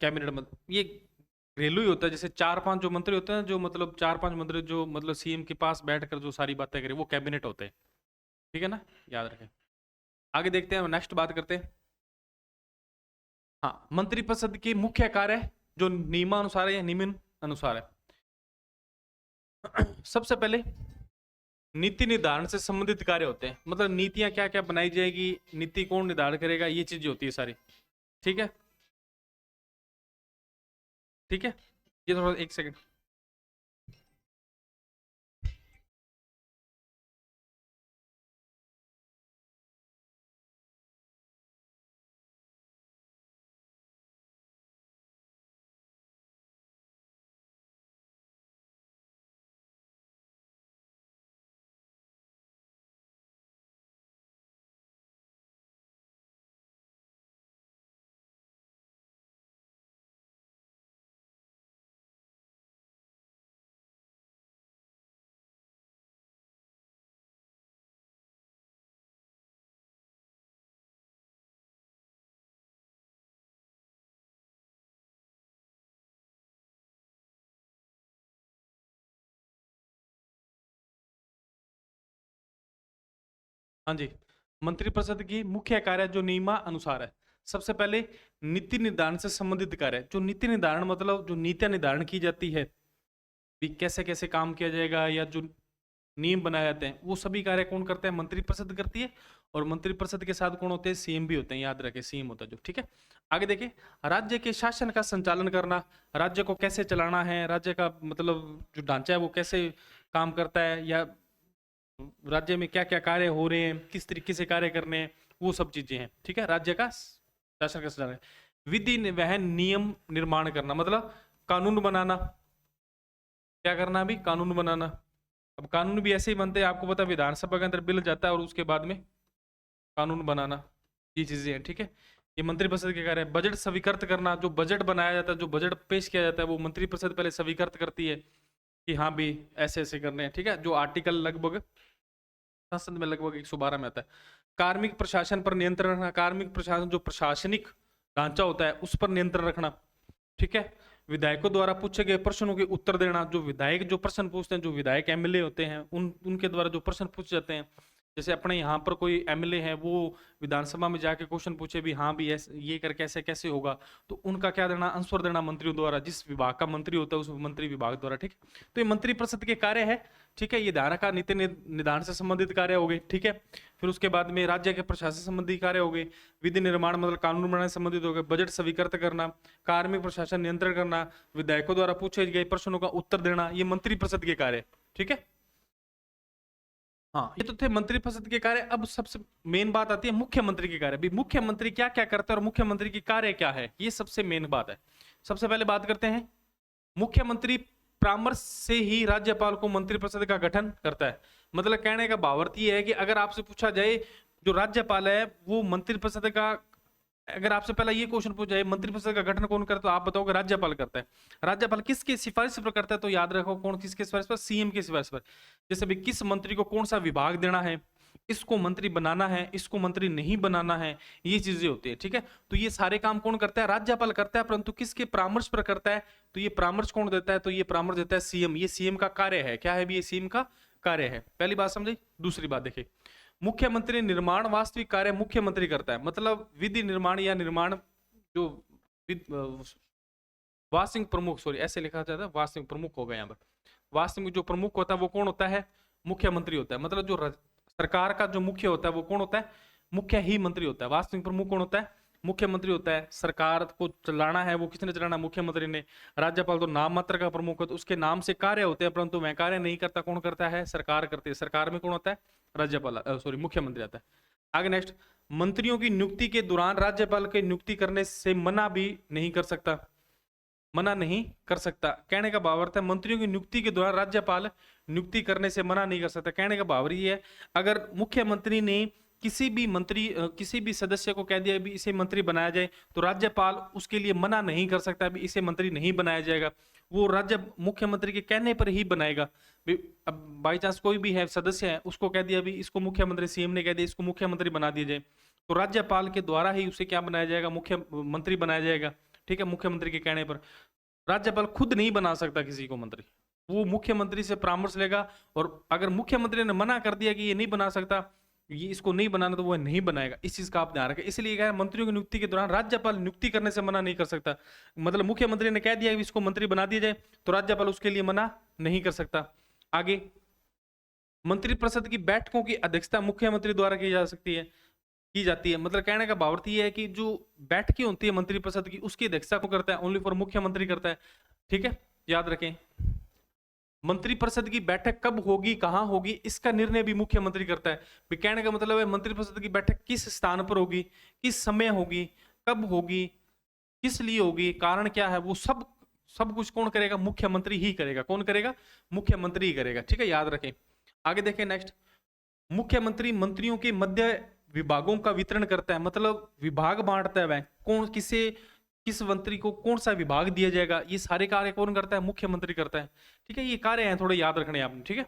कैबिनेट मतलब ये घरेलू ही होता है। जैसे 4 5 जो मंत्री होते हैं, जो मतलब 4 5 मंत्री जो मतलब सीएम के पास बैठकर जो सारी बातें करें, वो कैबिनेट होते हैं, ठीक है ना, याद रखें। आगे देखते हैं, नेक्स्ट बात करते हैं। हाँ, मंत्रिपरिषद के मुख्य कार्य जो नियमानुसार है या निम्न अनुसार है। सबसे पहले नीति निर्धारण से संबंधित कार्य होते हैं, मतलब नीतियां क्या क्या बनाई जाएगी, नीति कौन निर्धारण करेगा, ये चीजें होती है सारी, ठीक है। ठीक है, ये थोड़ा एक सेकंड। हाँ जी, मंत्रिपरिषद की मुख्य कार्य जो नियमानुसार है, सबसे पहले नीति निर्धारण से संबंधित कार्य। जो नीति निर्धारण मतलब जो नीतियां निर्धारण की जाती है भी कैसे कैसे काम किया जाएगा या जो नियम बनाए जाते हैं, वो सभी कार्य कौन करते हैं? मंत्रिपरिषद करती है। और मंत्रिपरिषद के साथ कौन होते हैं? सीएम भी होते हैं, याद रखें सीएम होता है जो। ठीक है, आगे देखिए, राज्य के शासन का संचालन करना, राज्य को कैसे चलाना है, राज्य का मतलब जो ढांचा है वो कैसे काम करता है, या राज्य में क्या क्या कार्य हो रहे हैं, किस तरीके से कार्य करने हैं, वो सब चीजें हैं। ठीक है, राज्य का शासन का संचालन। विधि वह नियम निर्माण करना, मतलब कानून बनाना। क्या करना? भी कानून बनाना। अब कानून भी ऐसे ही बनते हैं, आपको पता है, विधानसभा के अंदर बिल जाता है और उसके बाद में कानून बनाना, ये चीजें हैं। ठीक है, ये मंत्रिपरिषद के कार्य है। बजट स्वीकृत करना, जो बजट बनाया जाता है, जो बजट पेश किया जाता है, वो मंत्रिपरिषद पहले स्वीकृत करती है कि हाँ भी ऐसे ऐसे करने हैं। ठीक है, जो आर्टिकल लगभग संसद में लगभग 112 में आता है। कार्मिक प्रशासन पर नियंत्रण रखना, कार्मिक प्रशासन जो प्रशासनिक ढांचा होता है उस पर नियंत्रण रखना। ठीक है, विधायकों द्वारा पूछे गए प्रश्नों के उत्तर देना, जो विधायक जो प्रश्न पूछते हैं, जो विधायक एमएलए होते हैं, उनके द्वारा जो प्रश्न पूछे जाते हैं, जैसे अपने यहाँ पर कोई एमएलए है, वो विधानसभा में जाके क्वेश्चन पूछे भी हाँ भी ये कर कैसे कैसे होगा, तो उनका क्या देना? आंसर देना मंत्रियों द्वारा, जिस विभाग का मंत्री होता है उस मंत्री विभाग द्वारा। ठीक है, तो ये मंत्रिपरिषद के कार्य है। ठीक है, ये धारा का नीति निर्धारण से संबंधित कार्य हो गए। ठीक है, फिर उसके बाद में राज्य के प्रशासन संबंधी कार्य हो गए, विधि निर्माण मतलब कानून बनाने से संबंधित हो गए, बजट स्वीकृत करना, कार्मिक प्रशासन नियंत्रण करना, विधायकों द्वारा पूछे गए प्रश्नों का उत्तर देना, ये मंत्रिपरिषद के कार्य। ठीक है, हाँ, ये तो थे मंत्रिपरिषद के कार्य। अब सबसे मेन बात आती है मुख्यमंत्री के कार्य। भी मुख्यमंत्री क्या क्या करता है और मुख्यमंत्री की कार्य क्या है, ये सबसे मेन बात है। सबसे पहले बात करते हैं, मुख्यमंत्री परामर्श से ही राज्यपाल को मंत्रिपरिषद का गठन करता है। मतलब कहने का भावार्थ ये है कि अगर आपसे पूछा जाए जो राज्यपाल है वो मंत्रिपरिषद का, अगर आपसे पहला ये क्वेश्चन पूछा जाए मंत्रिपरिषद का गठन कौन करता है, तो आप बताओगे राज्यपाल करता है। राज्यपाल किसकी सिफारिश पर करता है? तो याद रखो कौन किसके सिफारिश पर? सीएम की सिफारिश पर। जैसे भी किस मंत्री को कौन सा विभाग देना है, इसको मंत्री बनाना है, इसको मंत्री नहीं बनाना है, ये चीजें होती है। ठीक है, तो ये सारे काम कौन करता है? राज्यपाल करता है, परंतु किसके परामर्श पर करता है? तो ये परामर्श कौन देता है? तो ये परामर्श देता है सीएम। ये सीएम का कार्य है। क्या है भी? ये सीएम का कार्य है। पहली बात समझे। दूसरी बात देखिए, मुख्यमंत्री निर्माण वास्तविक कार्य मुख्यमंत्री करता है। मतलब विधि निर्माण या निर्माण जो वास्तविक प्रमुख, सॉरी ऐसे लिखा जाता है, वास्तविक प्रमुख हो गया यहाँ पर। वास्तविक जो प्रमुख होता है वो कौन होता है? मुख्यमंत्री होता है। मतलब जो सरकार का जो मुख्य होता है वो कौन होता है? मुख्य ही मंत्री होता है। वास्तविक प्रमुख कौन होता है? मुख्यमंत्री होता है। सरकार को चलाना है वो किसने चलाना? मुख्यमंत्री ने। राज्यपाल तो नाम मात्र का प्रमुख है, तो उसके नाम से कार्य होते हैं, परंतु वह कार्य नहीं करता। कौन करता है? सरकार करती है। सरकार में कौन होता है? राज्यपाल, सॉरी मुख्यमंत्री आता है। आगे नेक्स्ट, मंत्रियों की नियुक्ति के दौरान राज्यपाल की नियुक्ति करने से मना भी नहीं कर सकता। मना नहीं कर सकता, कहने का भावार्थ है मंत्रियों की नियुक्ति के दौरान राज्यपाल नियुक्ति करने से मना नहीं कर सकता। कहने का भाव ये है, अगर मुख्यमंत्री ने किसी भी मंत्री किसी भी सदस्य को कह दिया भी इसे मंत्री बनाया जाए, तो राज्यपाल उसके लिए मना नहीं कर सकता भी इसे मंत्री नहीं बनाया जाएगा। वो राज्य मुख्यमंत्री के कहने पर ही बनाएगा। अब बाई चांस कोई भी है सदस्य है, उसको कह दिया भी इसको मुख्यमंत्री, सीएम ने कह दिया इसको मुख्यमंत्री बना दिया जाए, तो राज्यपाल के द्वारा ही उसे क्या बनाया जाएगा? मुख्यमंत्री बनाया जाएगा। ठीक है, मुख्यमंत्री के कहने पर। राज्यपाल खुद नहीं बना सकता किसी को मंत्री, वो मुख्यमंत्री से परामर्श लेगा। और अगर मुख्यमंत्री ने मना कर दिया कि ये नहीं बना सकता, ये इसको नहीं बनाना, तो वो नहीं बनाएगा। इस चीज का आप ध्यान रखें। इसलिए क्या है, मंत्रियों की नियुक्ति के दौरान राज्यपाल नियुक्ति करने से मना नहीं कर सकता। मतलब मुख्यमंत्री ने कह दिया कि इसको मंत्री बना दिया जाए, तो राज्यपाल उसके लिए मना नहीं कर सकता। आगे, मंत्रिपरिषद की बैठकों की अध्यक्षता मुख्यमंत्री द्वारा की जा सकती है, की जाती है। मतलब कहने का भावार्थ ये है कि जो बैठकें होती है मंत्रिपरिषद की, उसकी अध्यक्षता कौन करता है? ओनली फॉर मुख्यमंत्री करता है। ठीक है, याद रखें। मंत्रिपरिषद की बैठक कब होगी, कहां होगी, इसका निर्णय भी मुख्यमंत्री करता है। कहने का मतलब है मंत्रिपरिषद की बैठक किस स्थान पर होगी, किस समय होगी, कब होगी, किस लिए होगी, कारण क्या है, वो सब कुछ कौन करेगा? मुख्यमंत्री ही करेगा। कौन करेगा? मुख्यमंत्री ही करेगा। ठीक है, याद रखें। आगे देखें नेक्स्ट, मुख्यमंत्री मंत्रियों के मध्य विभागों का वितरण करता है। मतलब विभाग बांटता है वह, कौन किस मंत्री को कौन सा विभाग दिया जाएगा, ये सारे कार्य कौन करता है? मुख्यमंत्री करता है। ठीक है, ये कार्य हैं, थोड़े याद रखने आपने। ठीक है,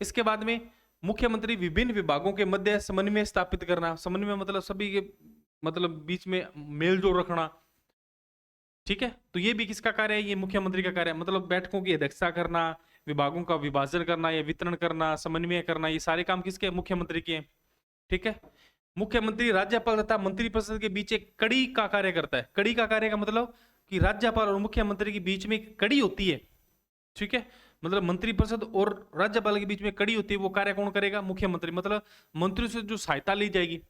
इसके बाद में मुख्यमंत्री विभिन्न विभागों के मध्य समन्वय स्थापित करना। समन्वय मतलब सभी के मतलब बीच में मेलजोल रखना। ठीक है, तो ये भी किसका कार्य है? ये मुख्यमंत्री का कार्य है। मतलब बैठकों की अध्यक्षता करना, विभागों का विभाजन करना या वितरण करना, समन्वय करना, ये सारे काम किसके? मुख्यमंत्री के हैं। ठीक है, मुख्यमंत्री राज्यपाल तथा मंत्रिपरिषद के बीच एक कड़ी का कार्य करता है। कड़ी का कार्य का मतलब कि राज्यपाल और मुख्यमंत्री के बीच में एक कड़ी होती है, ठीक है, मतलब मंत्रिपरिषद और राज्यपाल के बीच में कड़ी होती है, वो कार्य कौन करेगा? मुख्यमंत्री। मतलब मंत्री से जो सहायता ली जाएगी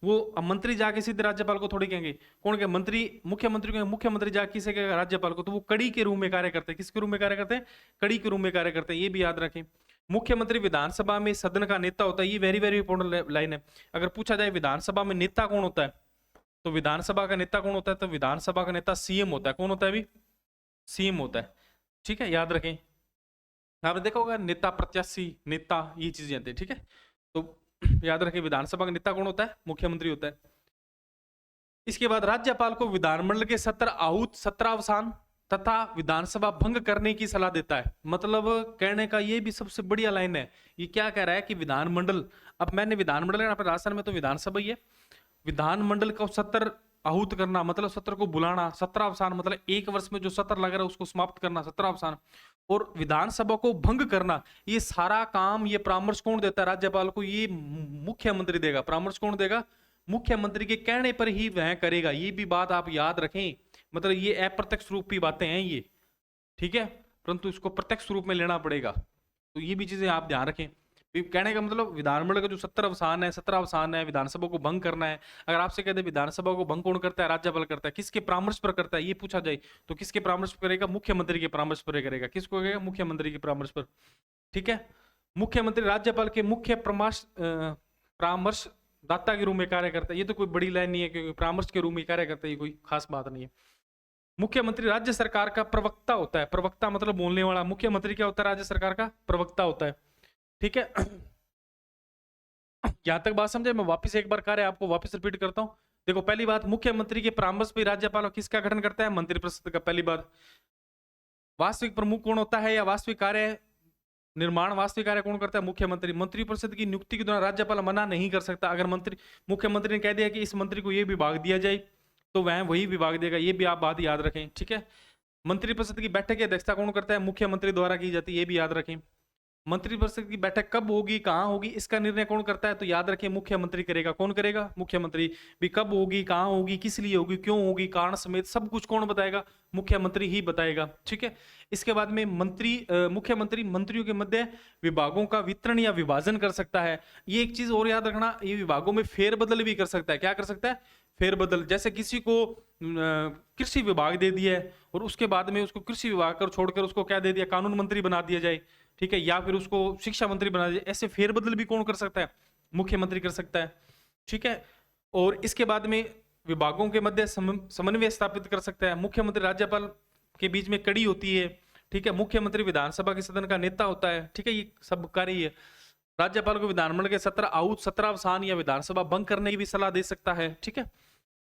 वो, अब मंत्री जाके सीधे राज्यपाल को थोड़ी कहेंगे, कौन कहे? मंत्री मुख्यमंत्री को, मुख्यमंत्री जाके किसे कहेगा? राज्यपाल को। तो वो कड़ी के रूप में कार्य करते हैं। किसके रूप में कार्य करते हैं? कड़ी के रूप में कार्य करते हैं, ये भी याद रखें। मुख्यमंत्री विधानसभा में सदन का नेता होता है, ये वेरी वेरी इंपॉर्टेंट लाइन है। अगर पूछा जाए विधानसभा में नेता कौन होता है, तो विधानसभा का नेता कौन होता है? तो विधानसभा का नेता सीएम होता है। कौन होता है अभी? सीएम होता है, ठीक है, याद रखें। आपने देखा होगा नेता, प्रत्याशी, नेता, ये चीजें आती है, ठीक है। तो याद रखें विधानसभा का नेता कौन होता है? मुख्यमंत्री होता है। इसके बाद राज्यपाल को विधानमंडल के सत्र आहूत, सत्रावसान तथा विधानसभा भंग करने की सलाह देता है। मतलब कहने का ये भी सबसे बढ़िया लाइन है। ये क्या कह रहा है कि विधानमंडल, अब मैंने विधानमंडल अपने राजस्थान में तो विधानसभा ही है, विधानमंडल का सत्र आहूत करना मतलब सत्र को बुलाना, सत्रावसान मतलब एक वर्ष में जो सत्र लग रहा है उसको समाप्त करना, सत्रावसान, और विधानसभा को भंग करना, ये सारा काम, ये परामर्श कौन देता है राज्यपाल को? ये मुख्यमंत्री देगा। परामर्श कौन देगा? मुख्यमंत्री के कहने पर ही वह करेगा। ये भी बात आप याद रखें। मतलब ये अप्रत्यक्ष रूप की बातें हैं ये, ठीक है, परंतु इसको प्रत्यक्ष रूप में लेना पड़ेगा। तो ये भी चीजें आप ध्यान रखें। कहने का मतलब विधानमंडल का जो सत्रावसान है, विधानसभा को भंग करना है। अगर आपसे कहते हैं विधानसभा को भंग कौन करता है? राज्यपाल करता है। किसके परामर्श पर करता है? ये पूछा जाए तो किसके परामर्श पर करेगा? मुख्यमंत्री के परामर्श पर करेगा। किसको करेगा? मुख्यमंत्री के परामर्श पर, ठीक है। मुख्यमंत्री राज्यपाल के मुख्य परामर्श दाता के रूप में कार्य करता है। ये तो कोई बड़ी लाइन नहीं है, क्योंकि परामर्श के रूप में कार्य करता है, ये कोई खास बात नहीं है। मुख्यमंत्री राज्य सरकार का प्रवक्ता होता है। प्रवक्ता मतलब बोलने वाला। मुख्यमंत्री क्या होता है? राज्य सरकार का प्रवक्ता होता है, ठीक है। यहां तक बात समझे? मैं वापस एक बार कार्य आपको वापस रिपीट करता हूं। देखो, पहली बात, मुख्यमंत्री के परामर्श पर राज्यपाल किसका गठन करता है? मंत्रिपरिषद का। पहली बात, वास्तविक प्रमुख कौन होता है या वास्तविक कार्य निर्माण, वास्तविक कार्य कौन करता है? मुख्यमंत्री। मंत्रिपरिषद की नियुक्ति के दौरान राज्यपाल मना नहीं कर सकता। अगर मुख्यमंत्री ने कह दिया कि इस मंत्री को यह विभाग दिया जाए, तो वह वही विभाग देगा। ये भी आप बात याद रखें, ठीक है। मंत्रिपरिषद की बैठक की अध्यक्षता कौन करता है? मुख्यमंत्री द्वारा की जाती है, ये भी याद रखें। मंत्रिपरिषद की बैठक कब होगी, कहां होगी, इसका निर्णय कौन करता है? तो याद रखें मुख्यमंत्री करेगा। कौन करेगा? मुख्यमंत्री। भी कब होगी, कहां होगी, किस लिए होगी, क्यों होगी, कारण समेत सब कुछ कौन बताएगा? मुख्यमंत्री ही बताएगा, ठीक है। इसके बाद में मुख्यमंत्री मंत्रियों के मध्य विभागों का वितरण या विभाजन कर सकता है। ये एक चीज और याद रखना, ये विभागों में फेरबदल भी कर सकता है। क्या कर सकता है? फेरबदल। जैसे किसी को कृषि विभाग दे दिया है और उसके बाद में उसको कृषि विभाग कर छोड़कर उसको क्या दे दिया? कानून मंत्री बना दिया जाए, ठीक है, या फिर उसको शिक्षा मंत्री बना दिया। ऐसे फेरबदल भी कौन कर सकता है? मुख्यमंत्री कर सकता है, ठीक है। और इसके बाद में विभागों के मध्य समन्वय स्थापित कर सकता है। मुख्यमंत्री राज्यपाल के बीच में कड़ी होती है, ठीक है। मुख्यमंत्री विधानसभा के सदन का नेता होता है, ठीक है, ये सब कार्य है। राज्यपाल को विधानमंडल के सत्र आहूत, सत्रावसान या विधानसभा भंग करने की भी सलाह दे सकता है, ठीक है।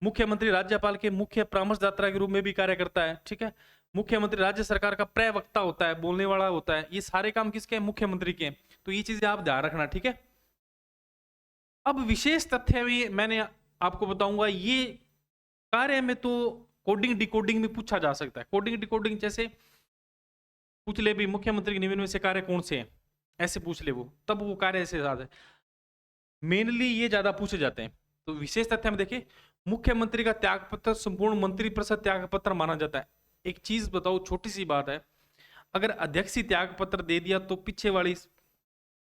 मुख्यमंत्री राज्यपाल के मुख्य परामर्शदाता के रूप में भी कार्य करता है, ठीक है। मुख्यमंत्री राज्य सरकार का प्रवक्ता होता है, बोलने वाला होता है। ये सारे काम किसके हैं? मुख्यमंत्री के हैं। तो ये चीजें आप ध्यान रखना, ठीक है। अब विशेष तथ्य में मैंने आपको बताऊंगा, ये कार्य में तो कोडिंग डिकोडिंग में पूछा जा सकता है। कोडिंग डिकोडिंग जैसे पूछ ले भी मुख्यमंत्री के निम्न में से कार्य कौन से हैं, ऐसे पूछ ले वो, तब वो कार्य ऐसे ज्यादा मेनली ये ज्यादा पूछे जाते हैं। तो विशेष तथ्य में देखिए, मुख्यमंत्री का त्यागपत्र संपूर्ण मंत्रिपरिषद त्यागपत्र माना जाता है। एक चीज बताओ, छोटी सी बात है, अगर अध्यक्ष ही त्यागपत्र दे दिया तो पीछे वाली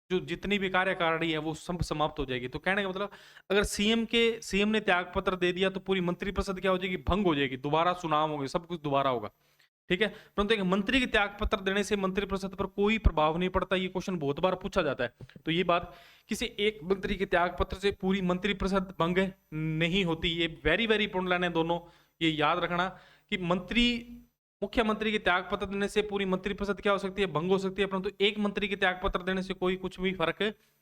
जो जितनी भी कार्यकारिणी है वो सब समाप्त हो जाएगी। तो कहने का मतलब, अगर सीएम ने त्यागपत्र दे दिया तो पूरी मंत्रिपरिषद क्या हो जाएगी? भंग हो जाएगी, दोबारा चुनाव होंगे, सब कुछ दोबारा होगा, ठीक है। परंतु एक मंत्री के त्यागपत्र देने से मंत्रिपरिषद पर कोई प्रभाव नहीं पड़ता। ये क्वेश्चन बहुत बार पूछा जाता है। तो ये बात, किसी एक मंत्री के त्यागपत्र से पूरी मंत्रिपरिषद भंग नहीं होती। ये वेरी वेरी इंपॉर्टेंट लाइन है दोनों, ये याद रखना कि मुख्यमंत्री के त्यागपत्र देने से पूरी मंत्रिपरिषद क्या हो सकती है? भंग हो सकती है, परंतु एक मंत्री के त्यागपत्र देने से कोई कुछ भी फर्क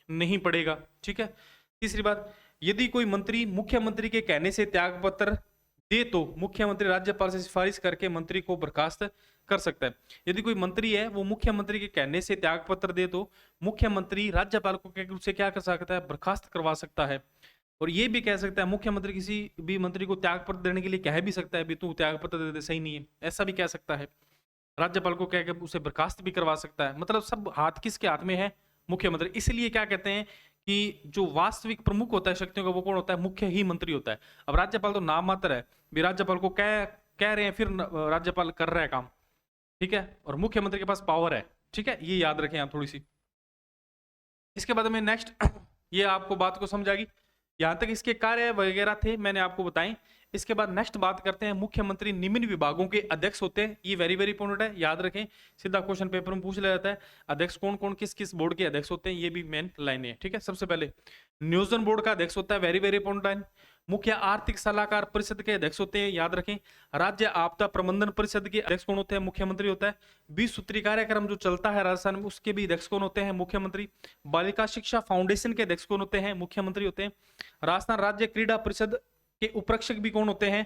नहीं पड़ेगा, ठीक है। तीसरी बात, यदि कोई मंत्री मुख्यमंत्री के कहने से त्यागपत्र दे तो मुख्यमंत्री राज्यपाल से सिफारिश करके मंत्री को बर्खास्त कर सकता है। यदि कोई मंत्री है वो मुख्यमंत्री के कहने से त्यागपत्र दे तो मुख्यमंत्री राज्यपाल को उससे क्या कर सकता है? बर्खास्त करवा सकता है। और ये भी कह सकता है, मुख्यमंत्री किसी भी मंत्री को त्यागपत्र देने के लिए कह भी सकता है भी तू त्यागपत्र दे दे, सही नहीं है, ऐसा भी कह सकता है। राज्यपाल को कह के उसे बर्खास्त भी करवा सकता है। मतलब सब हाथ किसके हाथ में है? मुख्यमंत्री। इसलिए क्या कहते हैं कि जो वास्तविक प्रमुख होता है शक्तियों का वो कौन होता है, मुख्य ही मंत्री होता है। अब राज्यपाल तो नाम मात्र है, भी राज्यपाल को कह रहे हैं फिर राज्यपाल कर रहा है काम, ठीक है, और मुख्यमंत्री के पास पावर है, ठीक है, ये याद रखें आप थोड़ी सी। इसके बाद में नेक्स्ट ये आपको बात को समझ आ गई, यहां तक इसके कार्य वगैरह थे मैंने आपको बताए। इसके बाद नेक्स्ट बात करते हैं, मुख्यमंत्री निम्न विभागों के अध्यक्ष होते हैं, ये वेरी वेरी इंपॉर्टेंट है, याद रखें, सीधा क्वेश्चन पेपर में पूछ लिया जाता है, अध्यक्ष कौन कौन किस किस बोर्ड के अध्यक्ष होते हैं, ये भी मेन लाइनें है, ठीक है। सबसे पहले नियोजन बोर्ड का अध्यक्ष होता है, वेरी वेरी इंपॉर्टेंट लाइन। मुख्य आर्थिक सलाहकार परिषद के अध्यक्ष होते हैं, याद रखें। राज्य आपदा प्रबंधन परिषद के अध्यक्ष कौन होते हैं, मुख्यमंत्री होता है। 20 सूत्री कार्यक्रम जो चलता है राजस्थान में उसके भी अध्यक्ष कौन होते हैं, मुख्यमंत्री। बालिका शिक्षा फाउंडेशन के अध्यक्ष कौन होते हैं, मुख्यमंत्री होते हैं। राजस्थान राज्य क्रीड़ा परिषद के उपाध्यक्ष भी कौन होते हैं,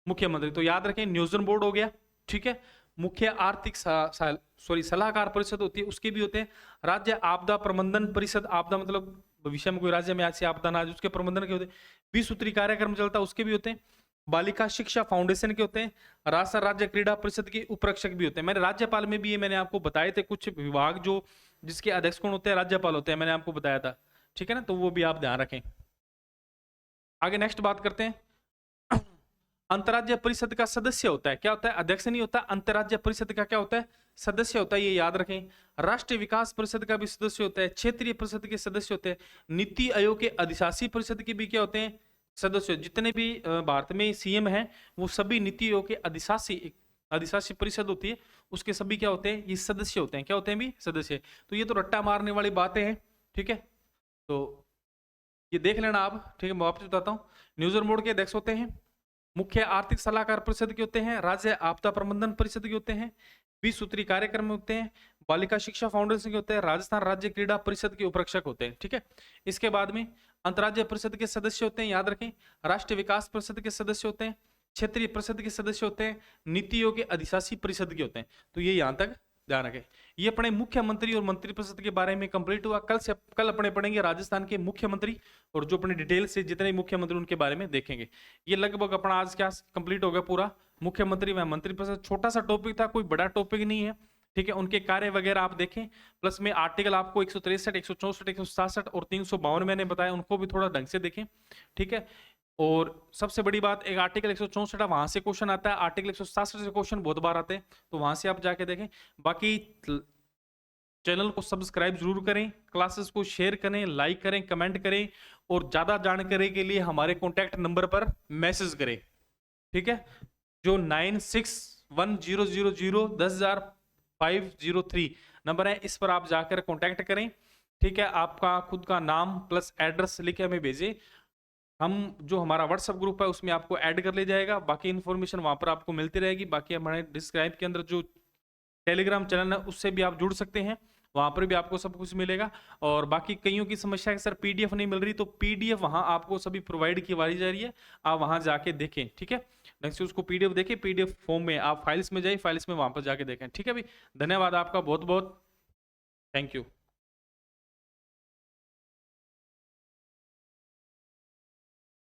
मुख्यमंत्री। तो याद रखें नियोजन बोर्ड हो गया, ठीक है। मुख्य आर्थिक सलाहकार परिषद होती है, उसके भी होते हैं। राज्य आपदा प्रबंधन परिषद, आपदा मतलब भविष्य में कोई राज्य में ऐसी आपदा ना आ जाए उसके प्रबंधन के होते हैं। 20 सूत्री कार्यक्रम चलता है उसके भी होते हैं। बालिका शिक्षा फाउंडेशन के होते हैं। राजस्थान राज्य क्रीड़ा परिषद के उपाध्यक्ष भी होते हैं। मैंने राज्यपाल में भी ये मैंने आपको बताए थे, कुछ विभाग जो जिसके अध्यक्ष कौन होते हैं, राज्यपाल होते हैं, मैंने आपको बताया था, ठीक है ना, तो वो भी आप ध्यान रखें। आगे नेक्स्ट बात करते हैं, अंतरराज्य परिषद का सदस्य होता है, क्या होता है, अध्यक्ष नहीं होता, अंतरराज्य परिषद का क्या होता है, सदस्य होता है, ये याद रखें। राष्ट्रीय विकास परिषद का भी सदस्य होता है, क्षेत्रीय परिषद के सदस्य होते हैं। नीति आयोग के अधिशासी परिषद के भी क्या होते हैं, सदस्य। जितने भी भारत में सीएम हैं वो सभी नीति आयोग के अधिशासी परिषद होती है, उसके सभी क्या होते हैं, ये सदस्य होते हैं, क्या होते हैं भी, सदस्य। तो ये तो रट्टा मारने वाली बातें हैं, ठीक है, तो ये देख लेना आप, ठीक है। मैं वापस बताता हूँ, नियोजन बोर्ड के अध्यक्ष होते हैं, मुख्य आर्थिक सलाहकार परिषद के होते हैं, राज्य आपदा प्रबंधन परिषद के होते हैं, 20 सूत्री कार्यक्रम होते हैं, बालिका शिक्षा फाउंडेशन के होते हैं, राजस्थान राज्य क्रीड़ा परिषद के उपाध्यक्ष होते हैं, ठीक है। इसके बाद में अंतरराज्य परिषद के सदस्य होते हैं, याद रखें। राष्ट्रीय विकास परिषद के सदस्य होते हैं, क्षेत्रीय परिषद के सदस्य होते हैं, नीति आयोग के अधिशासी परिषद के होते हैं। तो ये यहां तक ध्यान रखें। ये अपने मुख्यमंत्री और मंत्रिपरिषद के बारे में कंप्लीट हुआ। कल अपने पढ़ेंगे राजस्थान के मुख्यमंत्री, और जो अपने डिटेल से जितने मुख्यमंत्री उनके बारे में देखेंगे। ये लगभग अपना आज क्या कंप्लीट हो गया पूरा, मुख्यमंत्री व मंत्रिपरिषद। छोटा सा टॉपिक था, कोई बड़ा टॉपिक नहीं है, ठीक है। उनके कार्य वगैरह आप देखें, प्लस में आर्टिकल आपको 163, 164, 167 और 352 मैंने बताया, उनको भी थोड़ा ढंग से देखें, ठीक है। और सबसे बड़ी बात, एक आर्टिकल 164 वहां से क्वेश्चन आता है, आर्टिकल 167 से क्वेश्चन बहुत बार आते हैं, तो वहां से आप जाके देखें। बाकी चैनल को सब्सक्राइब जरूर करें, क्लासेस को शेयर करें, लाइक करें, कमेंट करें, और ज्यादा जानकारी के लिए हमारे कॉन्टैक्ट नंबर पर मैसेज करें, ठीक है, जो 961000100503 नंबर है, इस पर आप जाकर कॉन्टैक्ट करें, ठीक है। आपका खुद का नाम प्लस एड्रेस लिखे हमें भेजें, हम जो हमारा व्हाट्सएप ग्रुप है उसमें आपको ऐड कर लिया जाएगा। बाकी इन्फॉर्मेशन वहां पर आपको मिलती रहेगी। बाकी हमारे डिस्क्राइब के अंदर जो टेलीग्राम चैनल है उससे भी आप जुड़ सकते हैं, वहां पर भी आपको सब कुछ मिलेगा। और बाकी कईयों की समस्या है सर पीडीएफ नहीं मिल रही, तो पीडीएफ वहां आपको सभी प्रोवाइड की जा रही है, आप वहां जाके देखें, ठीक है। नेक्स्ट उसको पीडीएफ देखें, पीडीएफ फॉर्म में आप फाइल्स में जाइए, फाइल्स में वहां पर जाके देखें, ठीक है भाई। धन्यवाद आपका बहुत बहुत, थैंक यू।